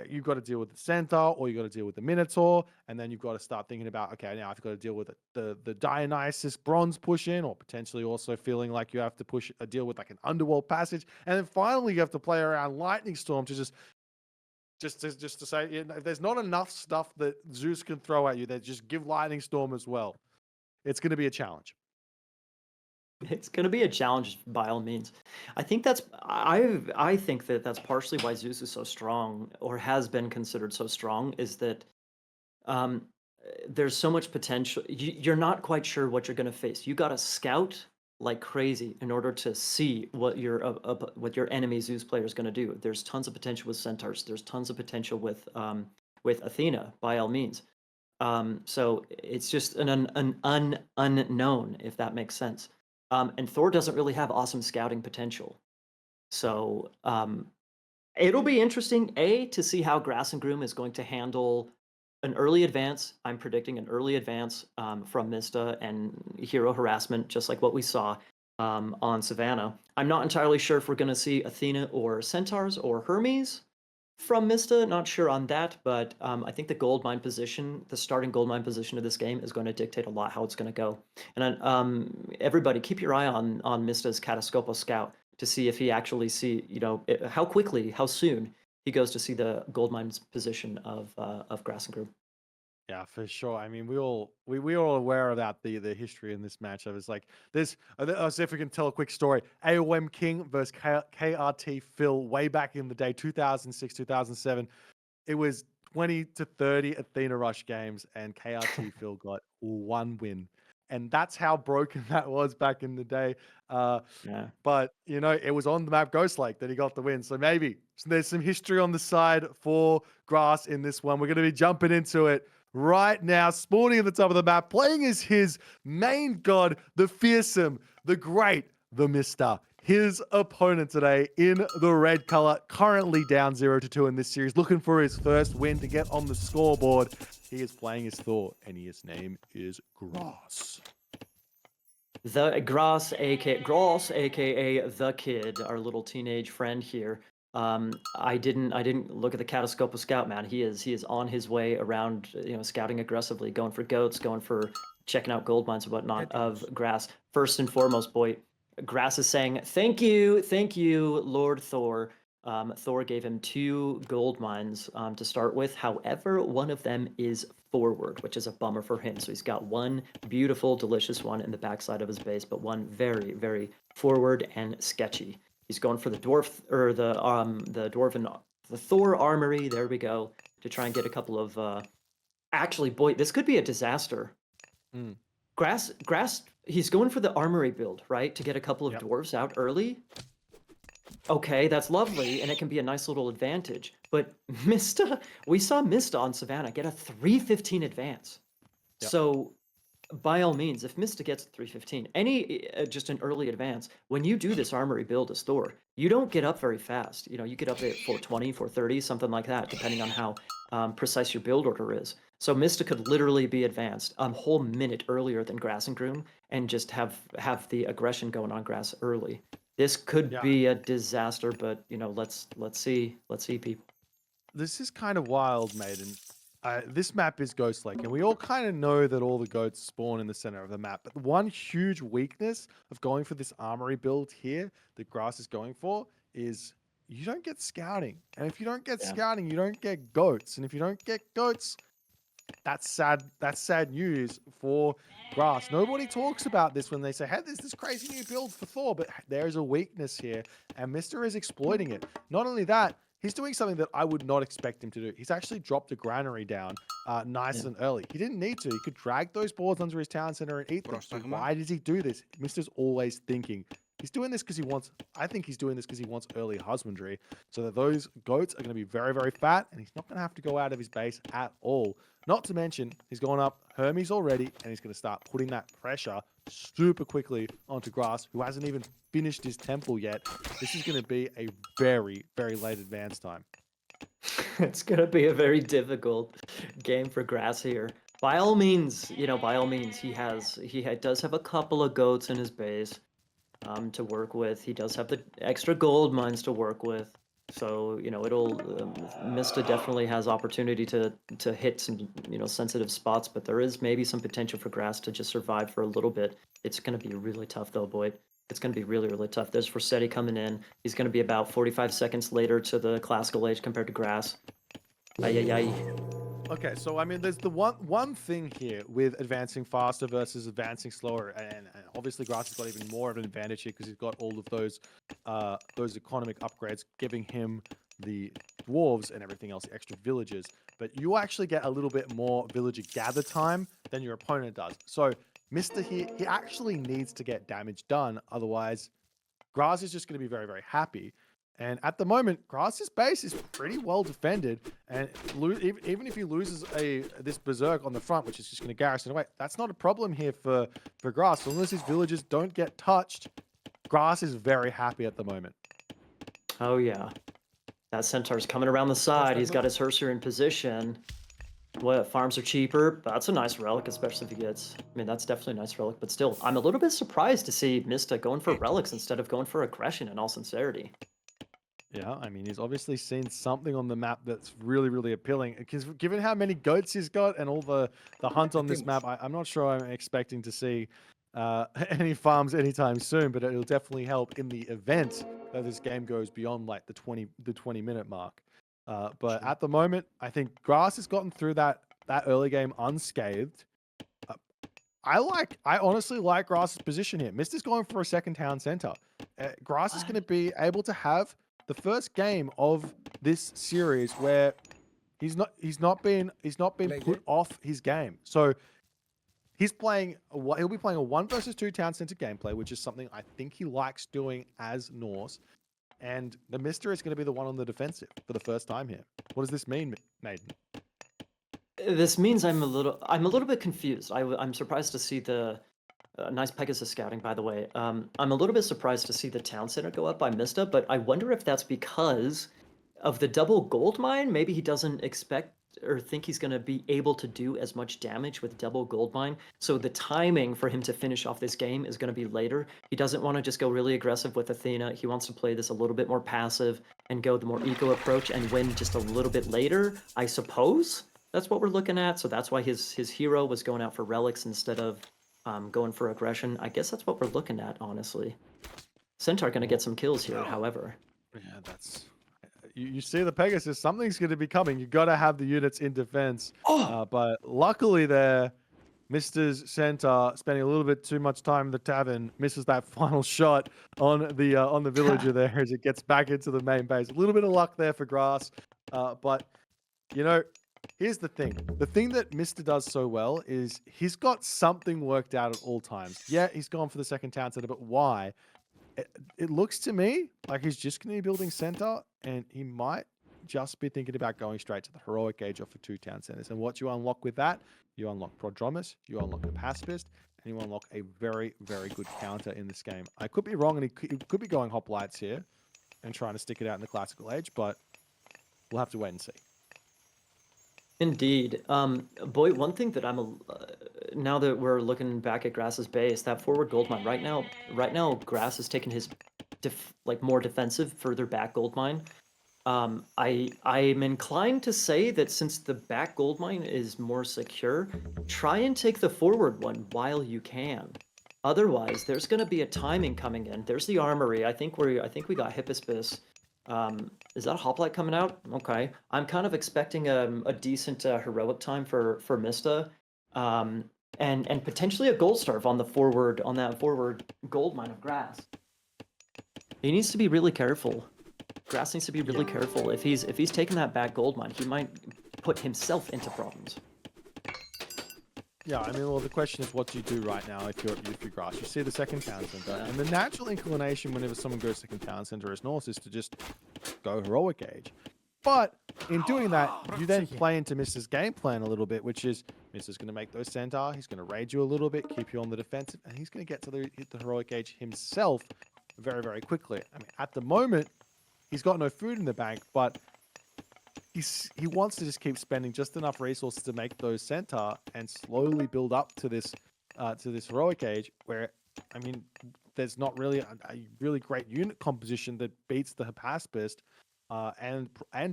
You've got to deal with the Centaur, or you've got to deal with the Minotaur, and then you've got to start thinking about, okay, now I've got to deal with the Dionysus bronze push in, or potentially also feeling like you have to deal with like an underworld passage, and then finally you have to play around Lightning Storm to just to say, if there's not enough stuff that Zeus can throw at you, then just give Lightning Storm as well. It's going to be a challenge. It's going to be a challenge by all means. I think that's partially why Zeus is so strong, or has been considered so strong, is that there's so much potential. You're not quite sure what you're going to face. You got to scout like crazy in order to see what your enemy Zeus player is going to do. There's tons of potential with centaurs. There's tons of potential with Athena by all means. So it's just an unknown, if that makes sense. And Thor doesn't really have awesome scouting potential. So it'll be interesting, to see how Grass and Groom is going to handle an early advance. I'm predicting an early advance from Mista and hero harassment, just like what we saw on Savannah. I'm not entirely sure if we're going to see Athena or Centaurs or Hermes. from Mista. Not sure on that, but I think the starting gold mine position of this game is going to dictate a lot how it's going to go. And everybody, keep your eye on Mista's Catascopo Scout to see if he actually how quickly, how soon he goes to see the gold mines position of Grass and Groom. Yeah, for sure. I mean, we all aware about the history in this match. I was like, this. Let's see if we can tell a quick story. AOM King versus KRT Phil way back in the day, 2006, 2007. It was 20-30 Athena Rush games, and KRT Phil got one win, and that's how broken that was back in the day. Yeah. But it was on the map Ghost Lake that he got the win. So maybe there's some history on the side for Grass in this one. We're going to be jumping into it right now. Spawning at the top of the map, playing as his main god, the fearsome, the great, TheMista. His opponent today in the red color, currently down 0-2 in this series, looking for his first win to get on the scoreboard. He is playing as Thor, and his name is Grass. The Grass, aka the Kid, our little teenage friend here. I didn't look at the Catascopa Scout, man. He is on his way around, scouting aggressively, going for goats, going for checking out gold mines and whatnot of Grass. First and foremost, boy, Grass is saying, thank you, Lord Thor. Thor gave him 2 gold mines to start with. However, one of them is forward, which is a bummer for him. So he's got one beautiful, delicious one in the backside of his base, but one very, very forward and sketchy. He's going for the dwarf, or the dwarven, the Thor armory. There we go, to try and get a couple of. Actually, boy, this could be a disaster. Grass. He's going for the armory build, right, to get a couple of dwarves out early. Okay, that's lovely, and it can be a nice little advantage. But Mista, we saw Mista on Savannah get a 315 advance. Yep. So, by all means, if Mista gets a 315, just an early advance, when you do this armory build as Thor, you don't get up very fast. You get up at 420, 430, something like that, depending on how precise your build order is. So Mista could literally be advanced a whole minute earlier than Grass and Groom, and just have the aggression going on Grass early. This could be a disaster, but let's see people. This is kind of wild, Maiden. This map is Ghost Lake, and we all kind of know that all the goats spawn in the center of the map. But one huge weakness of going for this armory build here that Grass is going for is you don't get scouting. And if you don't get scouting, you don't get goats. And if you don't get goats, that's sad. That's sad news for Grass. Nobody talks about this when they say, hey, there's this crazy new build for Thor, but there's a weakness here, and Mista is exploiting it. Not only that, he's doing something that I would not expect him to do. He's actually dropped a granary down nice and early. He didn't need to. He could drag those boards onto his town center and eat them. So why does he do this? Mista's always thinking. He's doing this because he wants, I think he's doing this because he wants early husbandry so that those goats are going to be very, very fat, and he's not going to have to go out of his base at all. Not to mention, he's gone up Hermes already, and he's going to start putting that pressure super quickly onto Grass, who hasn't even finished his temple yet. This is going to be a very, very late advance time. It's going to be a very difficult game for Grass here. By all means, he does have a couple of goats in his base to work with. He does have the extra gold mines to work with. So, Mista definitely has opportunity to hit some, sensitive spots, but there is maybe some potential for Grass to just survive for a little bit. It's going to be really tough, though, boy. It's going to be really, really tough. There's Forseti coming in. He's going to be about 45 seconds later to the classical age compared to Grass. Ay. Okay, so I mean, there's the one thing here with advancing faster versus advancing slower, and obviously Grass has got even more of an advantage here because he's got all of those economic upgrades, giving him the dwarves and everything else, the extra villagers. But you actually get a little bit more villager gather time than your opponent does. So Mista here, he actually needs to get damage done, otherwise Grass is just going to be very, very happy. And at the moment, Grass's base is pretty well defended, and even if he loses this berserk on the front, which is just going to garrison away, that's not a problem here for Grass. As long as his villagers don't get touched, Grass is very happy at the moment. Oh yeah, that centaur's coming around the side. He's got his Herser in position. What, farms are cheaper? That's a nice relic, especially if he gets. I mean, that's definitely a nice relic, but still, I'm a little bit surprised to see Mista going for relics instead of going for aggression. In all sincerity. Yeah, I mean, he's obviously seen something on the map that's really, really appealing. Because given how many goats he's got and all the hunt on this map, I'm not sure I'm expecting to see any farms anytime soon. But it'll definitely help in the event that this game goes beyond like the 20-minute mark. But at the moment, I think Grass has gotten through that early game unscathed. I honestly like Grass's position here. Mister's going for a second town center. Grass is going to be able to have the first game of this series where he's not been put off his game. So he'll be playing a 1 versus 2 town center gameplay, which is something I think he likes doing as Norse. And the Mister is going to be the one on the defensive for the first time here. What does this mean, Maiden? This means I'm a little bit confused. I'm surprised to see the nice Pegasus scouting, by the way. I'm a little bit surprised to see the town center go up by Mista, but I wonder if that's because of the double gold mine. Maybe he doesn't expect or think he's going to be able to do as much damage with double gold mine. So the timing for him to finish off this game is going to be later. He doesn't want to just go really aggressive with Athena. He wants to play this a little bit more passive and go the more eco approach and win just a little bit later, I suppose. That's what we're looking at. So that's why his hero was going out for relics instead of going for aggression. I guess that's what we're looking at, honestly. Centaur going to get some kills here, however. Yeah, that's... You see the Pegasus, something's going to be coming. You got to have the units in defense. But luckily there, Mister's Centaur spending a little bit too much time in the tavern, misses that final shot on the villager there as it gets back into the main base. A little bit of luck there for Grass. But, you know, here's the thing. The thing that Mister does so well is he's got something worked out at all times. Yeah, he's gone for the second town center, but why? It looks to me like he's just going to be building center, and he might just be thinking about going straight to the heroic age off for 2 town centers. And what you unlock with that, you unlock Prodromus, you unlock the Pacifist, and you unlock a very, very good counter in this game. I could be wrong, and he could be going hoplites here and trying to stick it out in the classical age, but we'll have to wait and see. Indeed. Boy, one thing that now that we're looking back at Grass's base, that forward gold mine right now, Grass is taking his more defensive, further back gold mine. I'm inclined to say that since the back gold mine is more secure, try and take the forward one while you can. Otherwise, there's going to be a timing coming in. There's the armory. I think we got Hippospis. Is that a hoplite coming out? Okay. I'm kind of expecting a decent heroic time for Mista, and potentially a gold starve on that forward gold mine of Grass. He needs to be really careful. Grass needs to be really careful. If he's taking that back gold mine, he might put himself into problems. Yeah, I mean, well, the question is, what do you do right now if you're Grass? You see the second town center, and the natural inclination whenever someone goes second town center as Norse is to just go heroic age. But in doing that, you then play into Mister's game plan a little bit, which is Mister's going to make those centaur, he's going to raid you a little bit, keep you on the defensive, and he's going to get to the heroic age himself very, very quickly. I mean, at the moment, he's got no food in the bank, but he wants to just keep spending just enough resources to make those centaur and slowly build up to this heroic age where, I mean, there's not really a really great unit composition that beats the Hippospis and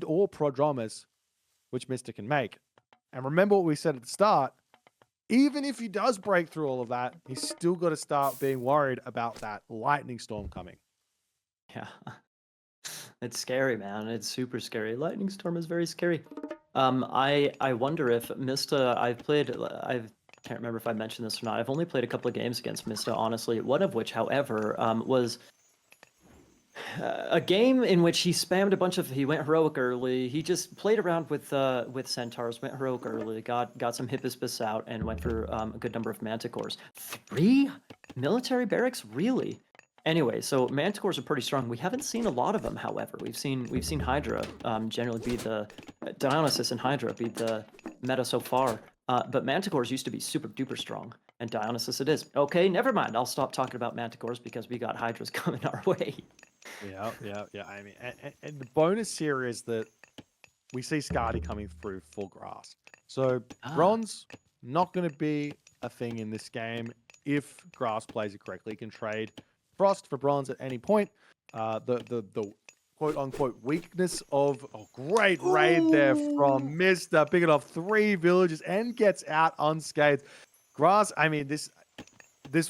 or Prodromus, which Mister can make. And remember what we said at the start, even if he does break through all of that, he's still got to start being worried about that lightning storm coming. Yeah. It's scary, man. It's super scary. Lightning storm is very scary. I wonder if Mista. I can't remember if I mentioned this or not. I've only played a couple of games against Mista, honestly. One of which, however, was a game in which he spammed a bunch of. He went heroic early. He just played around with centaurs. Went heroic early. Got some Hippospis out and went for a good number of manticores. 3 military barracks, really? Anyway, so manticores are pretty strong. We haven't seen a lot of them, however. We've seen Hydra generally be the Dionysus and Hydra be the meta so far. But manticores used to be super duper strong, and Dionysus it is. Okay, never mind. I'll stop talking about manticores because we got Hydras coming our way. Yeah. I mean, and the bonus here is that we see Skadi coming through full Grass. So bronze not going to be a thing in this game if Grass plays it correctly. He can trade Frost for bronze at any point. The quote-unquote weakness of... Oh, great raid there from Mr. Picking off 3 villages and gets out unscathed. Grass, I mean, this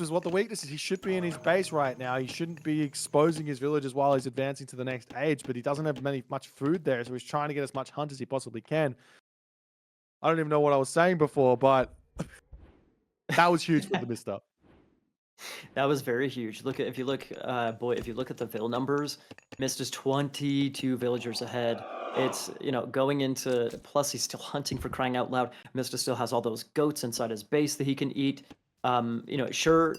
was what the weakness is. He should be in his base right now. He shouldn't be exposing his villagers while he's advancing to the next age, but he doesn't have much food there, so he's trying to get as much hunt as he possibly can. I don't even know what I was saying before, but that was huge for the Mr. That was very huge. If you look at the vill numbers, Mista's 22 villagers ahead. It's, going into, plus he's still hunting, for crying out loud. Mista still has all those goats inside his base that he can eat. Sure,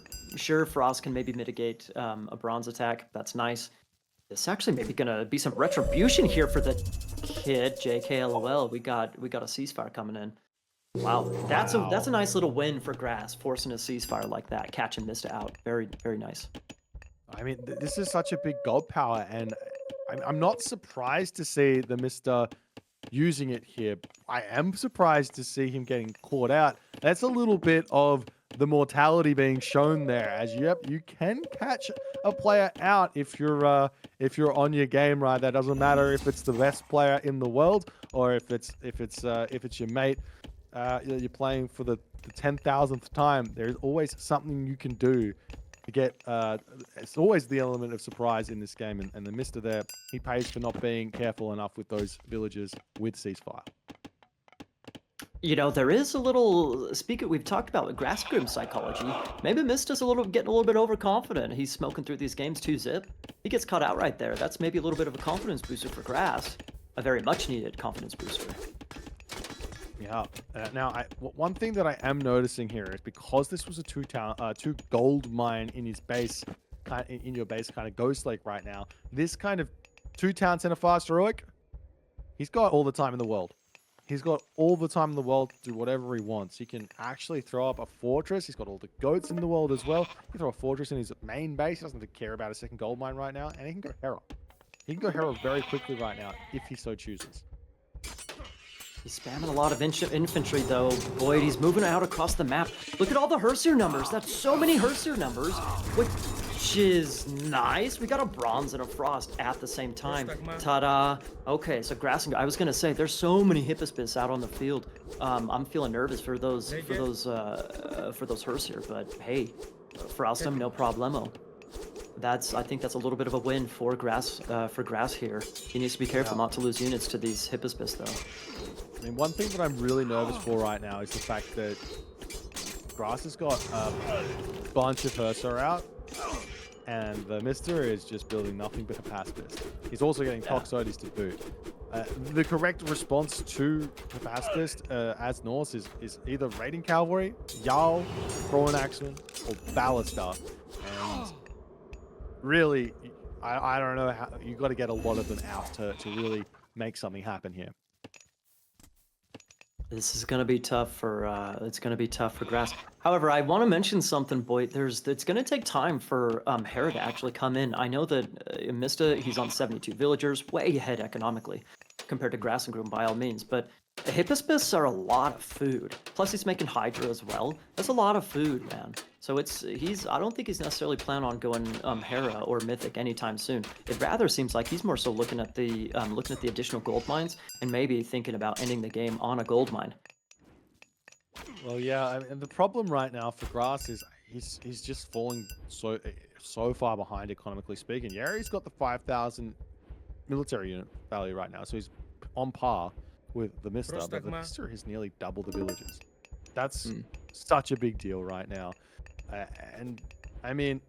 Frost can maybe mitigate a bronze attack. That's nice. It's actually maybe gonna be some retribution here for the kid. JKLOL. We got a ceasefire coming in. Wow, that's a nice little win for Grass, forcing a ceasefire like that, catching Mista out. Very, very nice. I mean, this is such a big gold power, and I'm not surprised to see the Mista using it here. I am surprised to see him getting caught out. That's a little bit of the mortality being shown there, as you can catch a player out if you're on your game right. That doesn't matter if it's the best player in the world or if it's your mate. You're playing for the 10,000th time. There's always something you can do to get. It's always the element of surprise in this game, and the Mista there, he pays for not being careful enough with those villagers with ceasefire. There is a little, we've talked about Grass Groom psychology. Maybe Mista's getting a little bit overconfident. He's smoking through these games 2-zip. He gets caught out right there. That's maybe a little bit of a confidence booster for Grass. A very much needed confidence booster. Yeah. Now, one thing that I am noticing here is because this was a two gold mine in his base, in your base, kind of Ghost Lake right now. This kind of 2 town center fast heroic, he's got all the time in the world. He's got all the time in the world to do whatever he wants. He can actually throw up a fortress. He's got all the goats in the world as well. He can throw a fortress in his main base. He doesn't have to care about a second gold mine right now. And he can go Hera. He can go Hera very quickly right now if he so chooses. He's spamming a lot of infantry, though. Boyd, he's moving out across the map. Look at all the Herseer numbers. That's so many Herseer numbers, which is nice. We got a bronze and a frost at the same time. Ta-da. Okay, so Grass and... I was going to say, there's so many Hippospis out on the field. I'm feeling nervous for those Herseer, but hey, frost them, no problemo. I think that's a little bit of a win for Grass here. He needs to be careful not to lose units to these Hippospis, though. I mean, one thing that I'm really nervous for right now is the fact that Grass has got a bunch of Herseer out, and the Mista is just building nothing but Hippospis. He's also getting Toxotes to boot. The correct response to Hippospis as Norse is either Raiding Cavalry, Jarl, Throw Axeman, or Ballista. And really, I don't know how you got to get a lot of them out to really make something happen here. This is gonna be tough for Grass. However, I want to mention something, Boyd. It's gonna take time for Hera to actually come in. I know that Mista, he's on 72 villagers, way ahead economically compared to Grass and Groom by all means. But the Hippospis are a lot of food. Plus, he's making Hydra as well. That's a lot of food, man. So I don't think he's necessarily planning on going Hera or Mythic anytime soon. It rather seems like he's more so looking at the additional gold mines and maybe thinking about ending the game on a gold mine. Well, yeah, and the problem right now for Grass is he's just falling so far behind economically speaking. Yeah, he's got the 5,000 military unit value right now, so he's on par with the Mista, but the Mista is nearly double the villages. That's such a big deal right now. And I mean,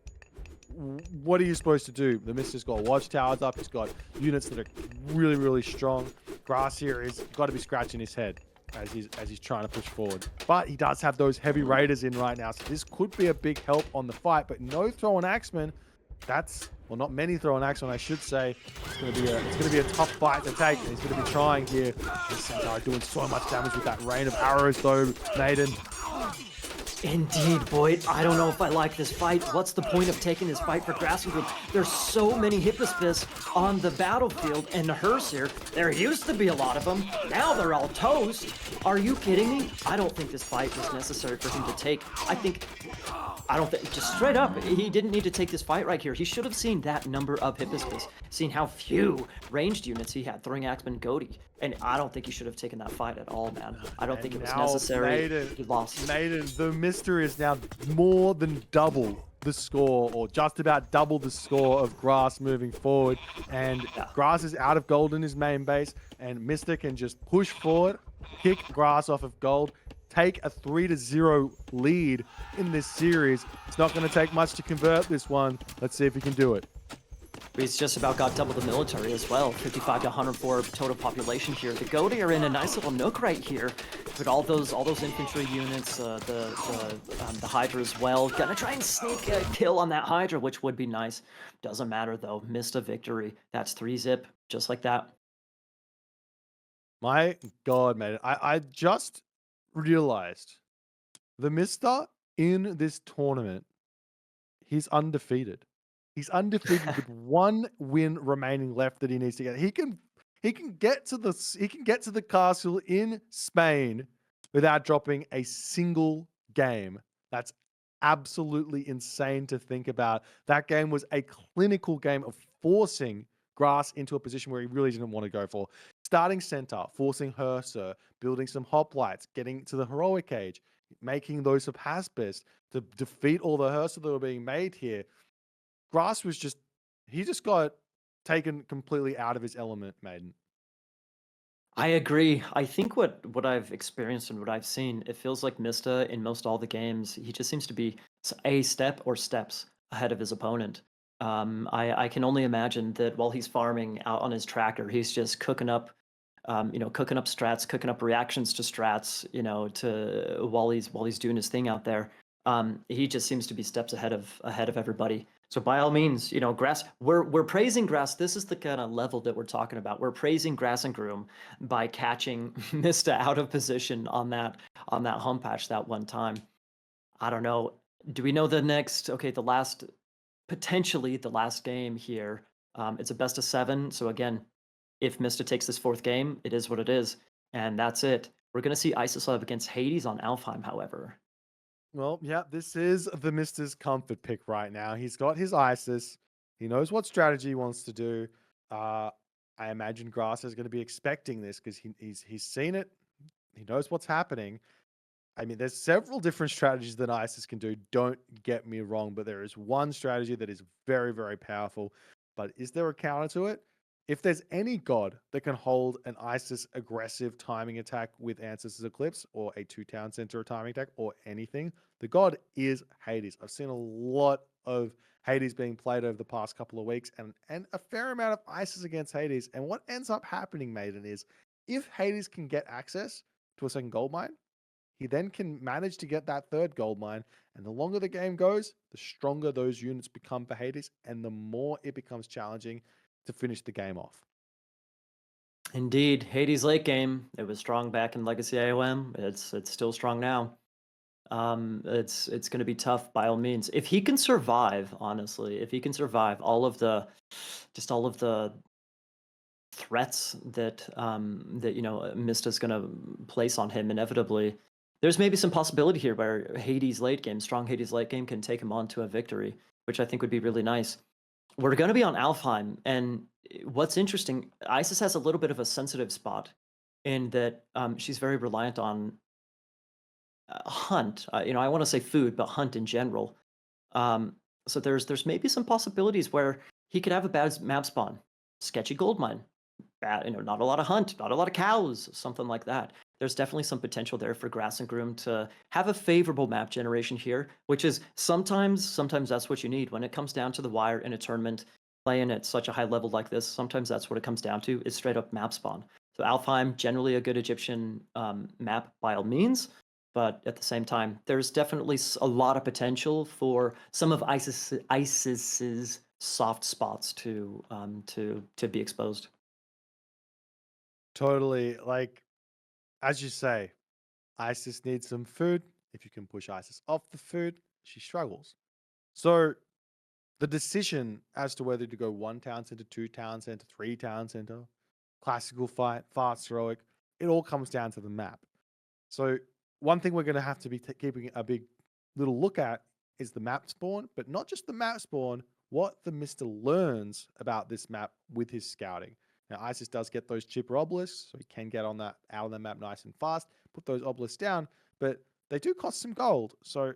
what are you supposed to do? The Mista's got watchtowers up. He's got units that are really, really strong. Grass here has got to be scratching his head as he's trying to push forward. But he does have those heavy raiders in right now, so this could be a big help on the fight. But no Throwing Axeman. Well, not many Throwing Axeman, I should say. It's going to be a tough fight to take. And he's going to be trying here. This guy doing so much damage with that rain of arrows, though, Maiden. Indeed, Boyd. I don't know if I like this fight. What's the point of taking this fight for Grassing Group? There's so many Hippospis on the battlefield, and Hersir, there used to be a lot of them. Now they're all toast. Are you kidding me? I don't think this fight was necessary for him to take. I don't think, just straight up, he didn't need to take this fight right here. He should have seen that number of Hippospis, seen how few ranged units he had, throwing Axeman Goaty. And I don't think he should have taken that fight at all, man. I don't think it was necessary. He lost. Maiden, the Mister is now more than double the score, or just about double the score of Grass moving forward. And Grass is out of gold in his main base, and Mister can just push forward, kick Grass off of gold, take a 3-0 lead in this series. It's not going to take much to convert this one. Let's see if he can do it. He's just about got double the military as well. 55 to 104 total population here. The Goaty are in a nice little nook right here, but all those infantry units, the Hydra as well, gonna try and sneak a kill on that Hydra, which would be nice. Doesn't matter though. Missed a victory. That's 3-zip, just like that. My God, man, I just realized the Mister in this tournament, he's undefeated. He's undefeated with one win remaining left that he needs to get. He can get to the castle in Spain without dropping a single game. That's absolutely insane to think about. That game was a clinical game of forcing Grass into a position where he really didn't want to go for. Starting center, forcing Hersir, building some hoplites, getting to the heroic age, making those Hippospis to defeat all the Hersir that were being made here. Grass was he just got taken completely out of his element, Maiden. I agree. I think what I've experienced and what I've seen, it feels like Mista in most all the games, he just seems to be a step or steps ahead of his opponent. I can only imagine that while he's farming out on his tractor, he's just cooking up, cooking up strats, cooking up reactions to strats, while he's doing his thing out there. He just seems to be steps ahead of everybody. So by all means, Grass, we're praising Grass. This is the kind of level that we're talking about. We're praising Grass and Groom by catching Mista out of position on that home patch that one time. I don't know. Do we know potentially the last game here? It's a best of 7. So again, if Mista takes this 4th game, it is what it is, and that's it. We're gonna see Isis against Hades on Alfheim, however. Well, yeah, this is the Mister's comfort pick right now. He's got his Isis. He knows what strategy he wants to do. I imagine Grass is going to be expecting this because he's seen it. He knows what's happening. I mean, there's several different strategies that Isis can do. Don't get me wrong, but there is one strategy that is very, very powerful. But is there a counter to it? If there's any god that can hold an Isis aggressive timing attack with Ancestors Eclipse, or a 2-town center timing attack, or anything, the god is Hades. I've seen a lot of Hades being played over the past couple of weeks, and a fair amount of Isis against Hades. And what ends up happening, Maiden, is if Hades can get access to a second gold mine, he then can manage to get that 3rd gold mine. And the longer the game goes, the stronger those units become for Hades, and the more it becomes challenging to finish the game off. Indeed, Hades late game. It was strong back in Legacy AOM. It's still strong now. It's going to be tough by all means. If he can survive, honestly, if he can survive all of the threats that Mista's going to place on him inevitably, there's maybe some possibility here where strong Hades late game can take him on to a victory, which I think would be really nice. We're going to be on Alfheim, and what's interesting, Isis has a little bit of a sensitive spot in that she's very reliant on hunt. I want to say food, but hunt in general. So there's maybe some possibilities where he could have a bad map spawn, sketchy gold mine, bad, not a lot of hunt, not a lot of cows, something like that. There's definitely some potential there for Grass and Groom to have a favorable map generation here, which is sometimes that's what you need when it comes down to the wire in a tournament, playing at such a high level like this. Sometimes that's what it comes down to, is straight up map spawn. So Alfheim, generally a good Egyptian map by all means, but at the same time, there's definitely a lot of potential for some of Isis's soft spots to be exposed. Totally. Like, as you say, Isis needs some food. if you can push Isis off the food, she struggles. So the decision as to whether to go 1 town center, 2 town center, 3 town center, classical fight, fast heroic, it all comes down to the map. So one thing we're going to have to be keeping a big little look at is the map spawn, but not just the map spawn, what TheMista learns about this map with his scouting. Now, Isis does get those chipper obelisks, so he can get on that out of the map nice and fast, put those obelisks down, but they do cost some gold. So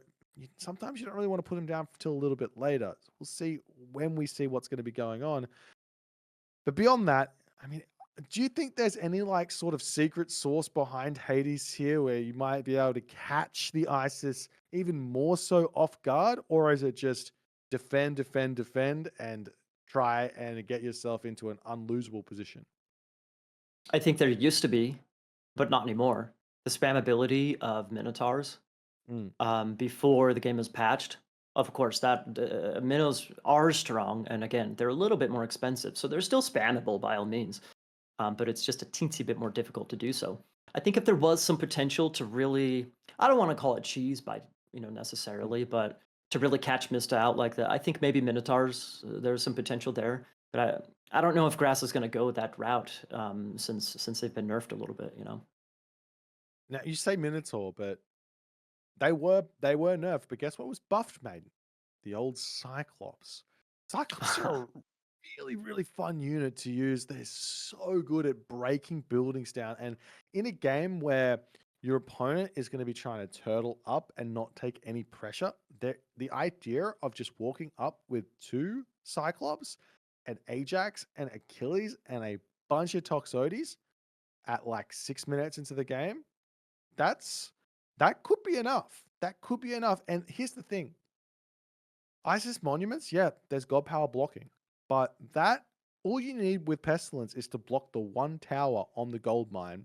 sometimes you don't really want to put them down until a little bit later. So we'll see when we see what's going to be going on. But beyond that, I mean, do you think there's any like sort of secret source behind Hades here where you might be able to catch the Isis even more so off guard? Or is it just defend, defend, defend, and try and get yourself into an unlosable position? I think there used to be, but not anymore, the spammability of Minotaurs before the game was patched. Of course, that Minnows are strong, and again, they're a little bit more expensive, so they're still spammable by all means. But it's just a teensy bit more difficult to do so. I think if there was some potential to really, I don't want to call it cheese by necessarily, but to really catch Mista out like that, I think maybe Minotaurs, there's some potential there. But I don't know if Grass is going to go that route since they've been nerfed a little bit. Now you say Minotaur, but they were nerfed. But guess what was buffed, mate? The old Cyclops. Cyclops are a really, really fun unit to use. They're so good at breaking buildings down. And in a game where your opponent is going to be trying to turtle up and not take any pressure, the idea of just walking up with 2 Cyclops, an Ajax, and Achilles, and a bunch of Toxotes at like 6 minutes into the game, that could be enough. That could be enough. And here's the thing. Isis Monuments, yeah, there's God Power blocking. But that, all you need with Pestilence is to block the 1 tower on the gold mine.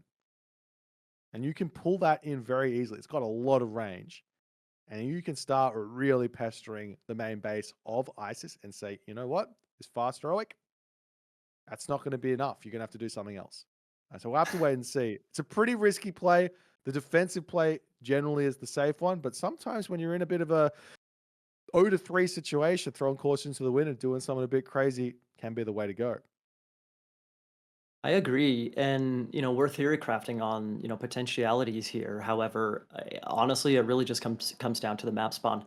And you can pull that in very easily. It's got a lot of range. And you can start really pestering the main base of Isis and say, you know what? This fast heroic, that's not going to be enough. You're going to have to do something else. So we'll have to wait and see. It's a pretty risky play. The defensive play generally is the safe one. But sometimes when you're in a bit of a 0-3 situation, throwing caution to the wind and doing something a bit crazy can be the way to go. I agree, and we're theory crafting on potentialities here. However, honestly, it really just comes down to the map spawn.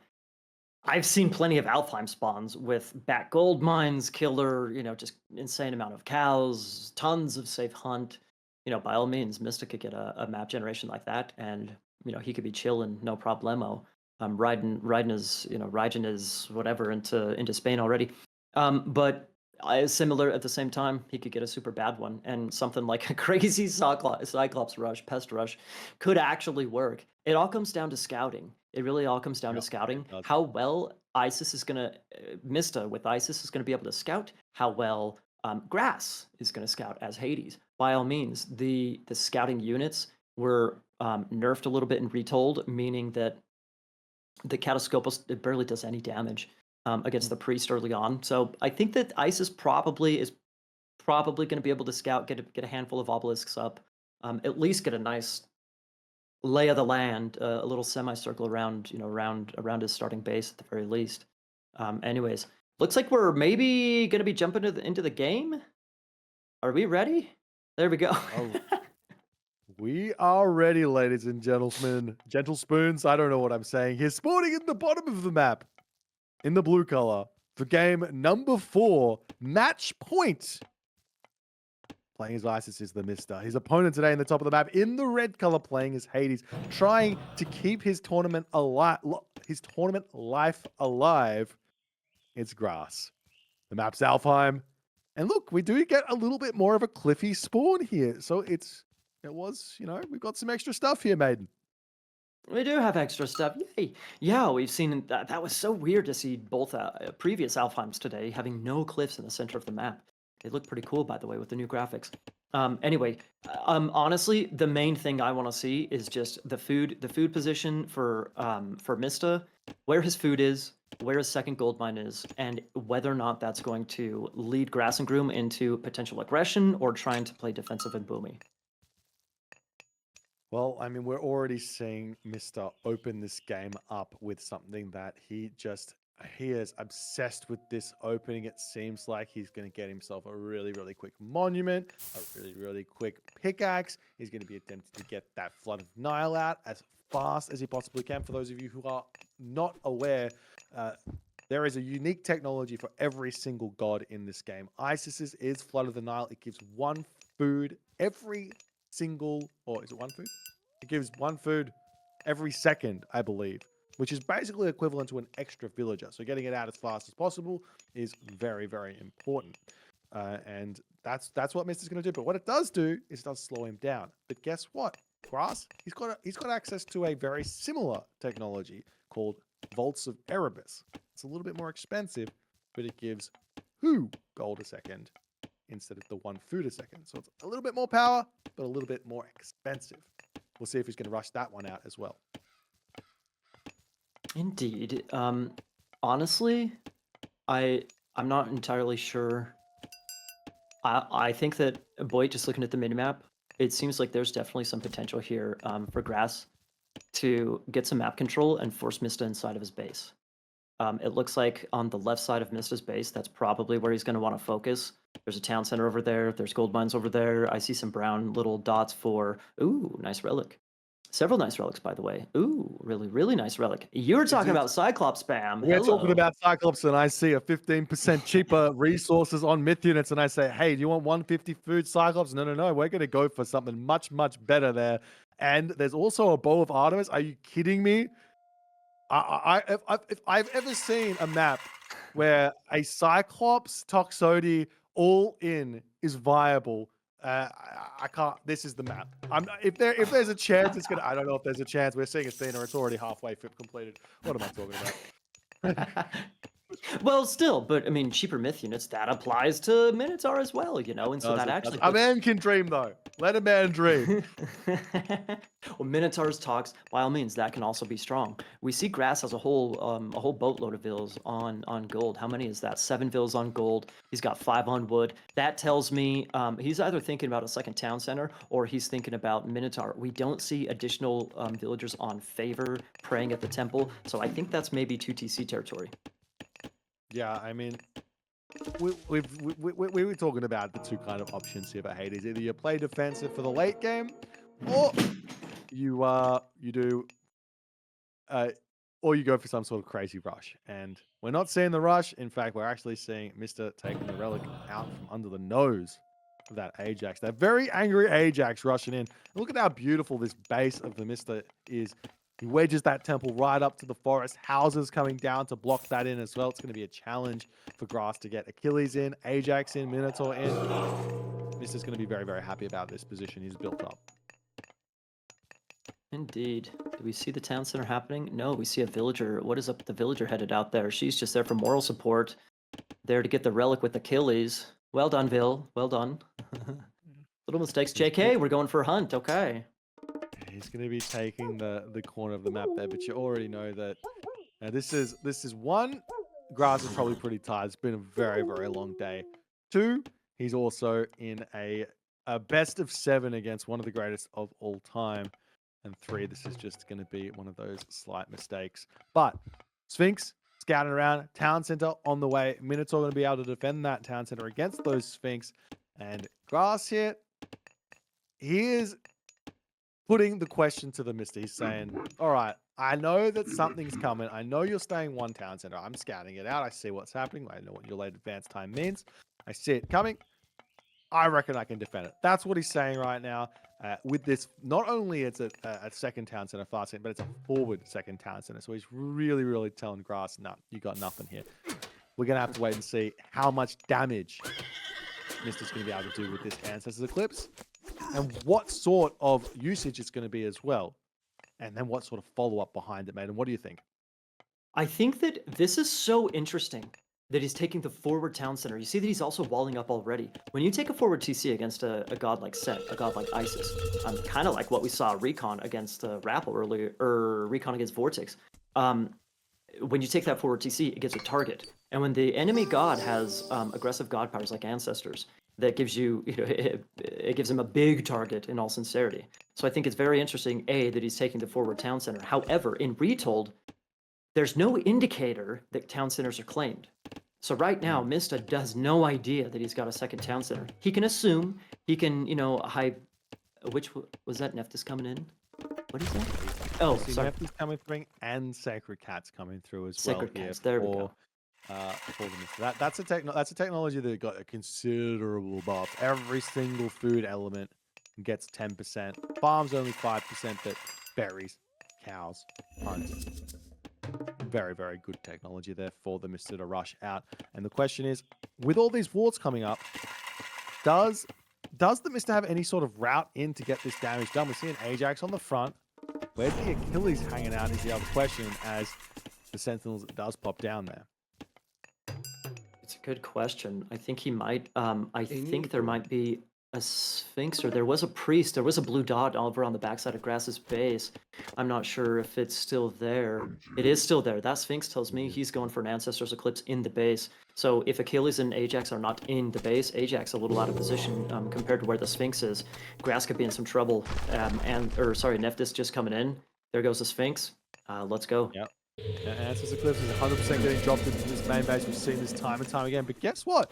I've seen plenty of Alfheim spawns with back gold mines, killer, just insane amount of cows, tons of safe hunt. By all means, Mista could get a map generation like that, and he could be chilling, no problemo. Riding his whatever into Spain already. But similar at the same time, he could get a super bad one, and something like a crazy Cyclops rush, Pest rush, could actually work. It all comes down to scouting. It really all comes down to scouting. How well Isis is gonna Mista with Isis is gonna be able to scout. How well Grass is gonna scout as Hades. By all means, the scouting units were nerfed a little bit and retold, meaning that the Catoscopus, it barely does any damage against the priest early on. So I think that Isis probably going to be able to scout, get a handful of obelisks up, at least get a nice lay of the land, a little semicircle around around his starting base at the very least. Anyways, looks like we're maybe going to be jumping into the game. Are we ready? There we go. Oh. We are ready, ladies and gentlemen. Gentle spoons, I don't know what I'm saying here. Spawning in the bottom of the map, in the blue color, for game number 4, match point. Playing his Isis is TheMista. His opponent today in the top of the map, in the red color, playing as Hades, trying to keep his tournament alive, life alive. It's Grass. The map's Alfheim. And look, we do get a little bit more of a cliffy spawn here. So we've got some extra stuff here, Maiden. We do have extra stuff. Yay. Yeah, we've seen that. That was so weird to see both previous Alfheims today having no cliffs in the center of the map. They look pretty cool, by the way, with the new graphics. Anyway, honestly, the main thing I want to see is just the food position for Mista, where his food is, where his second gold mine is, and whether or not that's going to lead Grass and Groom into potential aggression or trying to play defensive and boomy. Well, I mean, we're already seeing Mr. open this game up with something that he is obsessed with this opening. It seems like he's going to get himself a really, really quick monument, a really, really quick pickaxe. He's going to be attempting to get that Flood of Nile out as fast as he possibly can. For those of you who are not aware, there is a unique technology for every single god in this game. Isis's is Flood of the Nile. It gives one food every single, or is it one food? It gives one food every second, I believe, which is basically equivalent to an extra villager. So getting it out as fast as possible is very, very important. And that's what Mister's going to do. But what it does do is it does slow him down. But guess what? Grass, he's got access to a very similar technology called Vaults of Erebus. It's a little bit more expensive, but it gives 2 gold a second instead of the 1 food a second. So it's a little bit more power, but a little bit more expensive. We'll see if he's going to rush that one out as well. Indeed. Honestly, I'm not entirely sure. I think that, boy, just looking at the minimap, it seems like there's definitely some potential here for Grass to get some map control and force Mista inside of his base. It looks like on the left side of Mista's base, that's probably where he's going to want to focus. There's a town center over there. There's gold mines over there. I see some brown little dots for, ooh, nice relic. Several nice relics, by the way. Ooh, really, really nice relic. You were talking about Cyclops spam. We're talking Hello. about Cyclops, and I see a 15% cheaper resources on myth units, and I say, hey, do you want 150 food Cyclops? No. We're going to go for something much, much better there. And there's also a bow of Artemis. Are you kidding me? If I've ever seen a map where a Cyclops Toxotes all in is viable, I can't. This is the map. If there's a chance, it's gonna. I don't know if there's a chance. We're seeing Athena. It's already halfway completed. What am I talking about? Well, still, but I mean, cheaper myth units, that applies to Minotaur as well, you know, and so that actually. A man can dream, though. Let a man dream. Well, Minotaur's talks, by all means, that can also be strong. We see Grass has a whole boatload of vills on gold. How many is that? 7 vills on gold. He's got 5 on wood. That tells me he's either thinking about a second town center or he's thinking about Minotaur. We don't see additional villagers on favor praying at the temple, so I think that's maybe 2 TC territory. Yeah, I mean, we were talking about the 2 kind of options here for Hades. Either you play defensive for the late game, or you do, or you go for some sort of crazy rush. And we're not seeing the rush. In fact, we're actually seeing Mr. taking the relic out from under the nose of that Ajax. That very angry Ajax rushing in. Look at how beautiful this base of the Mr. is. He wedges that temple right up to the forest. Houses coming down to block that in as well. It's going to be a challenge for Grass to get Achilles in, Ajax in, Minotaur in. Mister's going to be very, very happy about this position he's built up. Indeed. Do we see the town center happening? No, we see a villager. What is up with the villager headed out there? She's just there for moral support. There to get the relic with Achilles. Well done, Vil. Well done. Little mistakes. JK, we're going for a hunt. Okay. He's going to be taking the corner of the map there, but you already know that this is 1, Grass is probably pretty tired. It's been a very, very long day. 2, he's also in a best of 7 against one of the greatest of all time. And 3, this is just going to be one of those slight mistakes. But Sphinx scouting around, town center on the way. Minotaur going to be able to defend that town center against those Sphinx. And Grass here, he is putting the question to the Mister. He's saying, all right, I know that something's coming. I know you're staying 1 town center. I'm scouting it out. I see what's happening. I know what your late advance time means. I see it coming. I reckon I can defend it. That's what he's saying right now. With this, not only it's a second town center fast center, but it's a forward second town center. So he's really, really telling Grass, no, you got nothing here. We're going to have to wait and see how much damage Mister's going to be able to do with this Ancestors Eclipse, and what sort of usage it's going to be as well. And then what sort of follow-up behind it, mate. And what do you think? I think that this is so interesting that he's taking the forward town center. You see that he's also walling up already. When you take a forward TC against a god like Set, a god like Isis, kind of like what we saw Recon against Rappel earlier, or Recon against Vortex. When you take that forward TC, it gets a target. And when the enemy god has aggressive god powers like Ancestors, that gives you, it gives him a big target in all sincerity. So I think it's very interesting, A, that he's taking the forward town center. However, in Retold, there's no indicator that town centers are claimed. So right now, Mista does no idea that he's got a second town center. He can assume, he can, which was that Nephthys coming in? What is that? Oh, See, sorry. Nephthys coming through and Sacred Cats coming through as Sacred well. Cats, there we go. For the Mista. That's a technology that got a considerable buff. Every single food element gets 10%. Farms only 5%, but berries, cows, hunts. Very, very good technology there for the Mista to rush out. And the question is, with all these wards coming up, does the Mista have any sort of route in to get this damage done? We're seeing Ajax on the front. Where's the Achilles hanging out is the other question, as the Sentinels does pop down there. It's a good question. I think he might. I think there might be a Sphinx, or there was a priest. There was a blue dot over on the backside of Grass's base. I'm not sure if it's still there. It is still there. That Sphinx tells me he's going for an Ancestor's Eclipse in the base. So if Achilles and Ajax are not in the base, Ajax a little out of position compared to where the Sphinx is. Grass could be in some trouble. Nephthys just coming in. There goes the Sphinx. Let's go. Yep. Ancestor's Eclipse is 100% getting dropped into this main base. We've seen this time and time again. But guess what?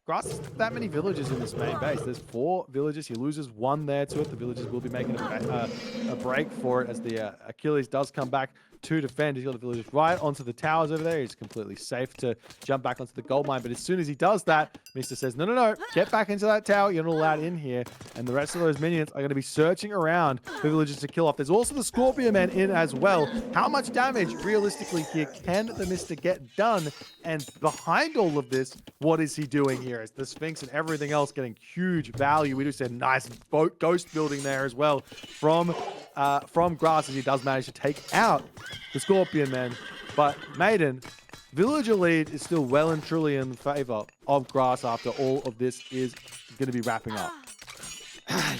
Grass has that many villagers in this main base. There's 4 villagers. He loses 1 there to it. The villagers will be making a break for it as the Achilles does come back to defend. He's got the villagers right onto the towers over there. He's completely safe to jump back onto the gold mine. But as soon as he does that, Mista says, no, get back into that tower. You're not allowed in here. And the rest of those minions are going to be searching around for villagers to kill off. There's also the Scorpion Man in as well. How much damage, realistically, here can the Mista get done? And behind all of this, what is he doing here? As the Sphinx and everything else getting huge value. We just said nice ghost building there as well from Grass, as he does manage to take out the Scorpion Man. But Maiden, villager lead is still well and truly in favor of Grass after all of this is going to be wrapping up.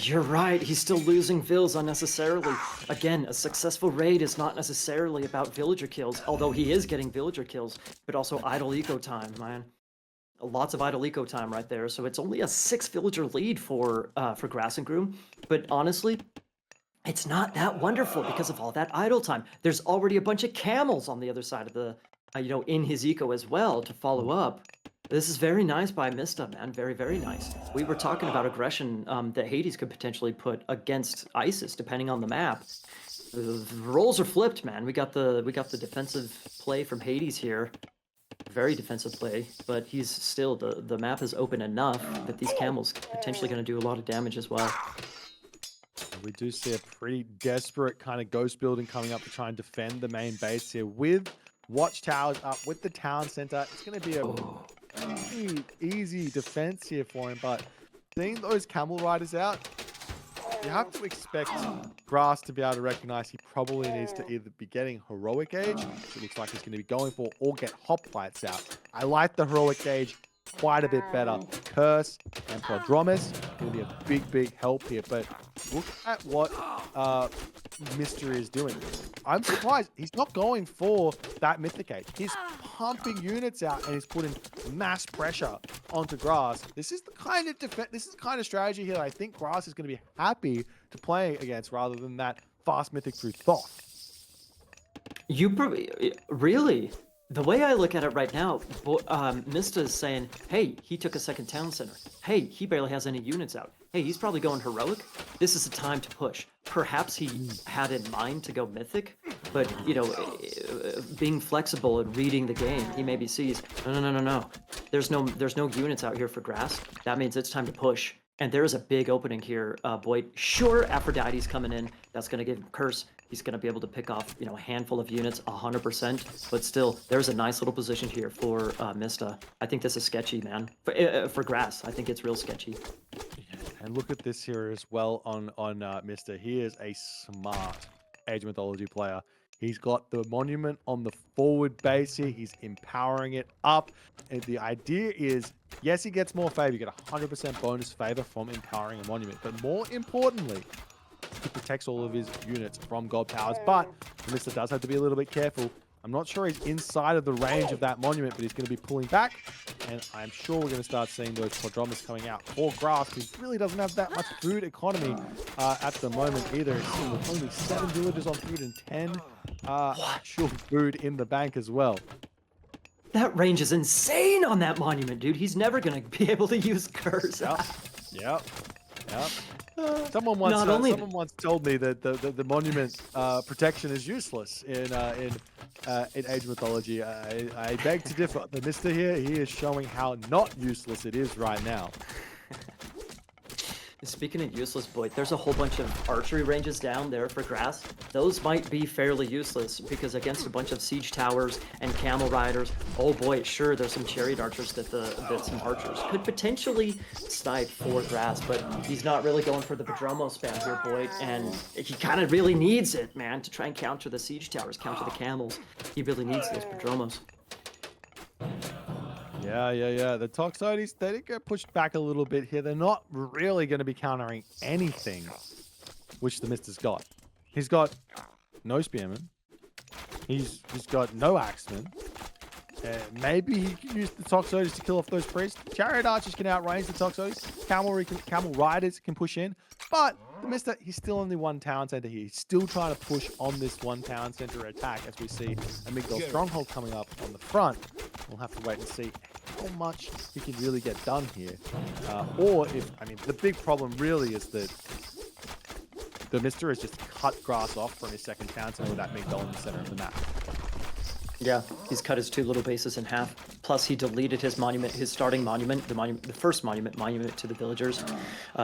You're right. He's still losing vills unnecessarily. Again, a successful raid is not necessarily about villager kills, although he is getting villager kills, but also idle eco time, man. Lots of idle eco time right there. So it's only a 6 villager lead for Grass and Groom. But honestly, it's not that wonderful because of all that idle time. There's already a bunch of camels on the other side of the, in his eco as well to follow up. This is very nice by Mista, man. Very, very nice. We were talking about aggression that Hades could potentially put against Isis, depending on the map. The roles are flipped, man. We got the defensive play from Hades here. Very defensive play, but he's still the map is open enough that these camels potentially going to do a lot of damage as well. We do see a pretty desperate kind of ghost building coming up to try and defend the main base here with watchtowers up, with the town center. It's going to be a easy defense here for him, but seeing those camel riders out, you have to expect Grass to be able to recognize he probably needs to either be getting Heroic Age, which it looks like he's going to be going for, or get Hoplites out. I like the Heroic Age quite a bit better. Curse and Prodromus going to be a big, big help here, but look at what Mista is doing. I'm surprised he's not going for that Mythicate. He's pumping units out and he's putting mass pressure onto Grass. This is the kind of strategy here that I think Grass is going to be happy to play against, rather than that fast Mythic through Thoth. Really? The way I look at it right now, Mista is saying, hey, he took a second town center. Hey, he barely has any units out. Hey, he's probably going heroic. This is the time to push. Perhaps he had in mind to go mythic, but, being flexible and reading the game, he maybe sees, no. There's no units out here for Grass. That means it's time to push. And there is a big opening here, Boyd. Sure, Aphrodite's coming in. That's going to give him Curse. He's going to be able to pick off, a handful of units, 100%. But still, there's a nice little position here for Mista. I think this is sketchy, man. For Grass, I think it's real sketchy. And look at this here as well on Mista. He is a smart Age of Mythology player. He's got the monument on the forward base here. He's empowering it up. And the idea is, yes, he gets more favor. You get 100% bonus favor from empowering a monument. But more importantly, he protects all of his units from gold powers. But Mista does have to be a little bit careful. I'm not sure he's inside of the range of that monument, but he's going to be pulling back. And I'm sure we're going to start seeing those quadromas coming out for Grass, who really doesn't have that much food economy at the moment either. It's still with only 7 villagers on food and 10 actual food in the bank as well. That range is insane on that monument, dude. He's never going to be able to use Curse. Yep. Someone once told me that the monument protection is useless in Age of Mythology. I beg to differ. The Mister here, he is showing how not useless it is right now. Speaking of useless, Boyd, there's a whole bunch of archery ranges down there for Grass. Those might be fairly useless because against a bunch of siege towers and camel riders, oh boy, sure, there's some chariot archers that some archers could potentially snipe for Grass, but he's not really going for the Padromo spam here, Boyd, and he kind of really needs it, man, to try and counter the siege towers, counter the camels. He really needs those Padromos. Yeah. The Toxotes, they did get pushed back a little bit here. They're not really going to be countering anything, which the Mister's got. He's got no Spearman. He's got no Axeman. Maybe he can use the Toxotes to kill off those priests. Chariot Archers can outrange the Toxotes. Camel Riders can push in. But the Mister, he's still only one town center here. He's still trying to push on this one town center attack as we see a Migdol stronghold coming up on the front. We'll have to wait and see how much he can really get done here. The big problem really is that the Mister has just cut Grass off from his second town center with that Migdol in the center of the map. Yeah, he's cut his 2 little bases in half. Plus, he deleted his monument, his starting monument, the first monument to the villagers.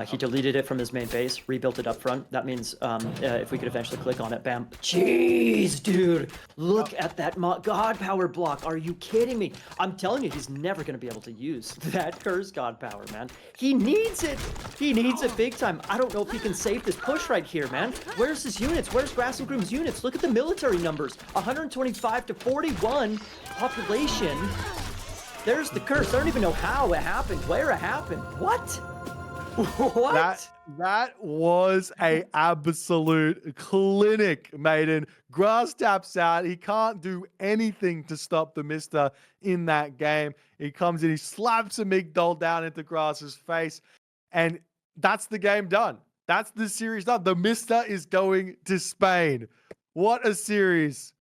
He deleted it from his main base, rebuilt it up front. That means if we could eventually click on it, bam. Jeez, dude, look at that God power block. Are you kidding me? I'm telling you, he's never going to be able to use that cursed God power, man. He needs it. He needs it big time. I don't know if he can save this push right here, man. Where's his units? Where's Grass and Groom's units? Look at the military numbers. 125 to 41 population. There's the curse. I don't even know how it happened, where it happened. What? What? That was a absolute clinic, Maiden. Grass taps out. He can't do anything to stop the Mister in that game. He comes in, he slaps a Migdol down into Grass's face, and that's the game done. That's the series done. The Mister is going to Spain. What a series.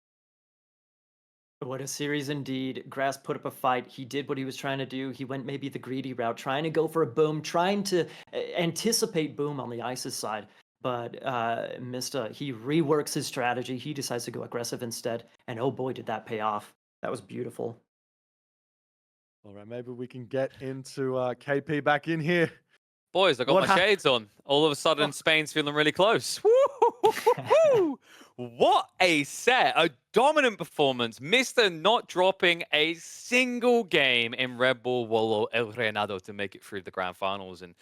What a series indeed. Grass put up a fight. He did what he was trying to do. He went maybe the greedy route, trying to go for a boom, trying to anticipate boom on the ISIS side. But Mista, he reworks his strategy. He decides to go aggressive instead. And oh boy, did that pay off. That was beautiful. All right, maybe we can get into KP back in here. Boys, I got my shades on. All of a sudden, Spain's feeling really close. Woo! What a set. A dominant performance. Mister not dropping a single game in Red Bull Wololo El Reinado to make it through the grand finals. And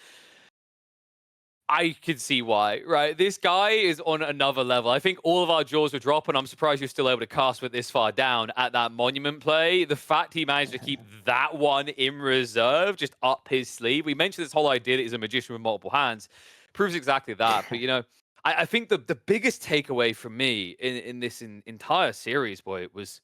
I can see why, right? This guy is on another level. I think all of our jaws were dropping. I'm surprised you're still able to cast with this far down at that monument play. The fact he managed to keep that one in reserve, just up his sleeve. We mentioned this whole idea that he's a magician with multiple hands. Proves exactly that. But, you know, I think the biggest takeaway from me in this entire series, boy, was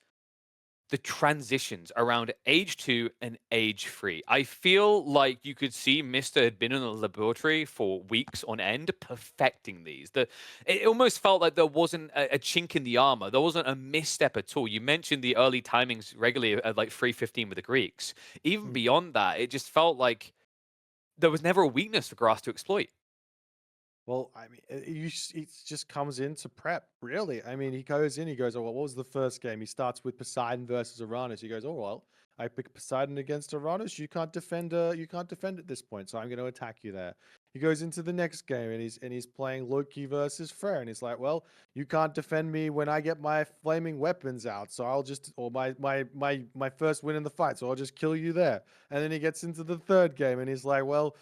the transitions around Age 2 and Age 3. I feel like you could see Mister had been in a laboratory for weeks on end perfecting these. It almost felt like there wasn't a chink in the armor. There wasn't a misstep at all. You mentioned the early timings regularly at like 3:15 with the Greeks. Even beyond that, it just felt like there was never a weakness for Grass to exploit. Well, I mean, it just comes into prep, really. I mean, he goes in, he goes, oh, well, what was the first game? He starts with Poseidon versus Oranos. He goes, oh, well, I pick Poseidon against Oranos. You can't defend at this point, so I'm going to attack you there. He goes into the next game, and he's playing Loki versus Freyr, and he's like, well, you can't defend me when I get my flaming weapons out, so I'll just, or my first win in the fight, so I'll just kill you there. And then he gets into the third game, and he's like, well,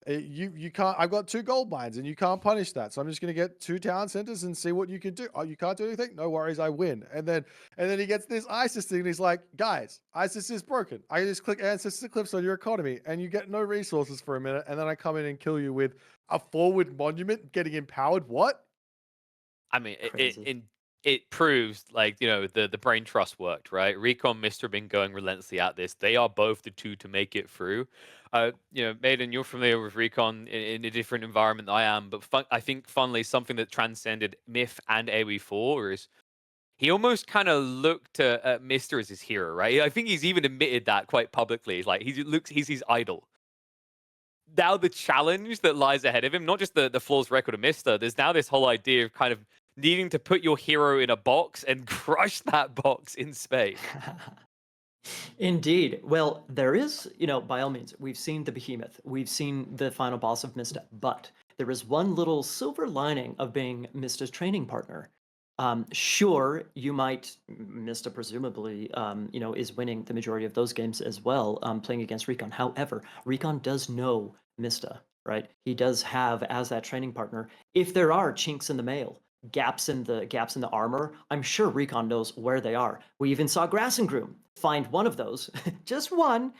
you can't. I've got 2 gold mines, and you can't punish that. So I'm just going to get 2 town centers and see what you can do. Oh, you can't do anything? No worries, I win. And then he gets this ISIS thing, and he's like, guys, ISIS is broken. I just click ancestor clips on your economy, and you get no resources for a minute, and then I come in and kill you with a forward monument getting empowered. What? I mean, it proves, like, the brain trust worked, right? Recon, Mister have been going relentlessly at this. They are both the two to make it through. Maiden, you're familiar with Recon in a different environment than I am, but I think, funnily, something that transcended Myth and AoE4 is he almost kind of looked at Mister as his hero, right? I think he's even admitted that quite publicly. Like, he's his idol. Now the challenge that lies ahead of him, not just the flaws record of Mister, there's now this whole idea of kind of needing to put your hero in a box and crush that box in space. Indeed. Well, there is, by all means, we've seen the behemoth, we've seen the final boss of Mista, but there is one little silver lining of being Mista's training partner. Sure, you might, Mista presumably, is winning the majority of those games as well, playing against Recon. However, Recon does know Mista, right? He does have as that training partner. If there are chinks in the mail, gaps in the armor, I'm sure Recon knows where they are. We even saw Grassengroom find one of those, just one.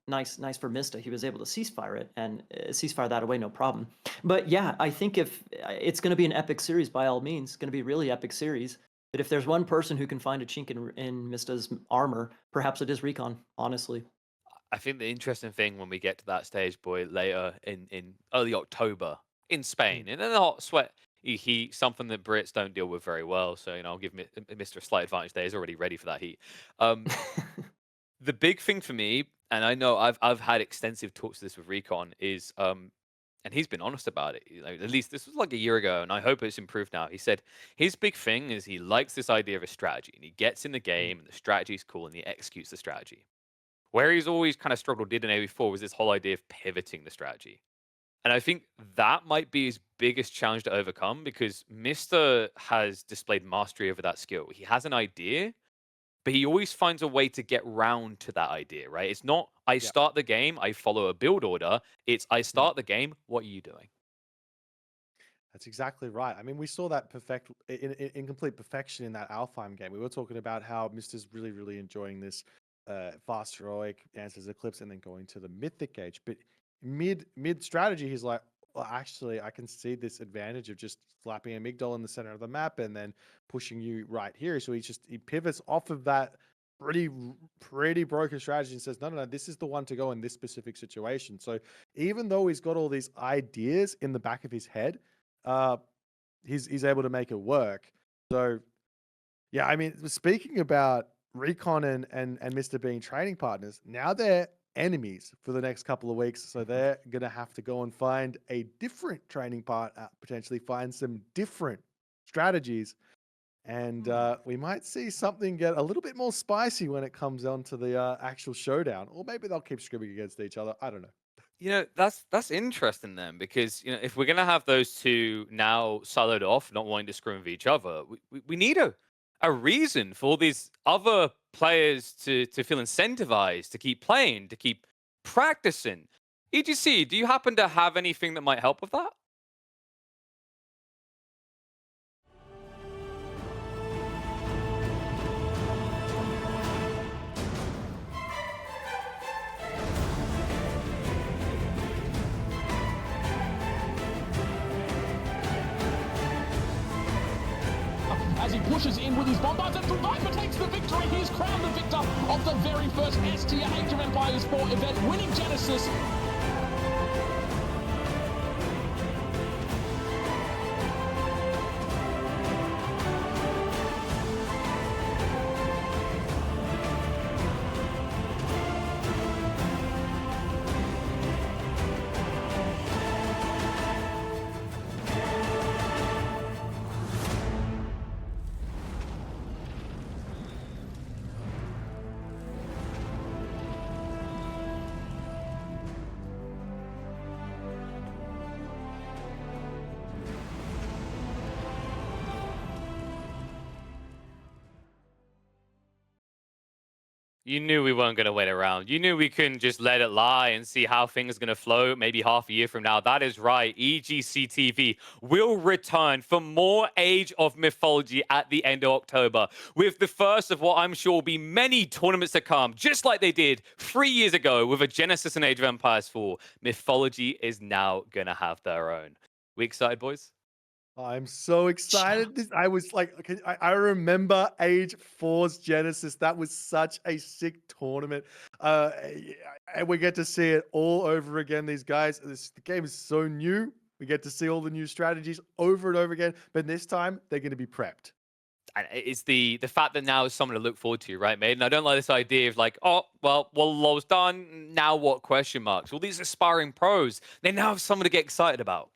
Nice for Mista. He was able to ceasefire it and ceasefire that away, no problem. But yeah, I think if it's going to be an epic series, by all means, it's going to be a really epic series. But if there's one person who can find a chink in Mista's armor, perhaps it is Recon, honestly. I think the interesting thing when we get to that stage, boy, later in early October in Spain, in the hot sweat heat, something that Brits don't deal with very well. So, I'll give Mr. a slight advantage there. He's already ready for that heat. The big thing for me, and I know I've had extensive talks to this with Recon, is and he's been honest about it. At least this was like a year ago, and I hope it's improved now. He said his big thing is he likes this idea of a strategy, and he gets in the game, and the strategy's cool, and he executes the strategy. Where he's always kind of struggled did in AoE4 was this whole idea of pivoting the strategy. And I think that might be his biggest challenge to overcome because Mister has displayed mastery over that skill. He has an idea, but he always finds a way to get round to that idea, right? It's not, I Yeah. start the game, I follow a build order. It's, I start the game, what are you doing? That's exactly right. I mean, we saw that in complete perfection in that Alfheim game. We were talking about how Mister's really, really enjoying this fast heroic Dancer's Eclipse and then going to the mythic age. But mid strategy, he's like, well, actually, I can see this advantage of just slapping a Migdol in the center of the map and then pushing you right here. So he pivots off of that pretty broken strategy and says, no, this is the one to go in this specific situation. So even though he's got all these ideas in the back of his head, he's able to make it work. So yeah, I mean, speaking about Recon and Mister being training partners, now they're enemies for the next couple of weeks. So they're gonna have to go and find a different training partner, potentially find some different strategies. And we might see something get a little bit more spicy when it comes on to the actual showdown. Or maybe they'll keep scrimming against each other. I don't know. That's interesting then, because if we're gonna have those two now siloed off, not wanting to screw with each other, we need a reason for these other players to feel incentivized to keep playing, to keep practicing. EGC, do you happen to have anything that might help with that? As he pushes in with his bombards, and Viper takes the victory. He is crowned the victor of the very first STA Age of Empires 4 event, winning Genesis. You knew we weren't going to wait around. You knew we couldn't just let it lie and see how things are going to flow maybe half a year from now. That is right. EGCTV will return for more Age of Mythology at the end of October, with the first of what I'm sure will be many tournaments to come, just like they did 3 years ago with a Genesis and Age of Empires 4. Mythology is now going to have their own. We excited, boys? I'm so excited. I was like, okay, I remember Age 4's Genesis. That was such a sick tournament. And we get to see it all over again. These guys, the game is so new. We get to see all the new strategies over and over again. But this time, they're going to be prepped. And it's the fact that now is something to look forward to, right, mate? And I don't like this idea of like, oh, well, Wololo's done. Now what? Question marks. Well, these aspiring pros, they now have someone to get excited about.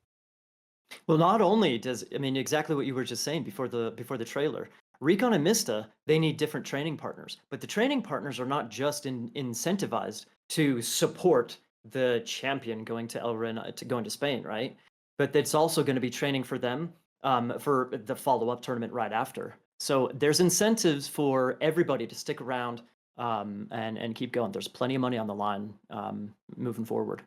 Well, not only does, I mean, exactly what you were just saying before the trailer. Recon and Mista, they need different training partners, but the training partners are not just incentivized to support the champion going to going to Spain, right? But it's also going to be training for them for the follow-up tournament right after. So there's incentives for everybody to stick around and keep going. There's plenty of money on the line moving forward.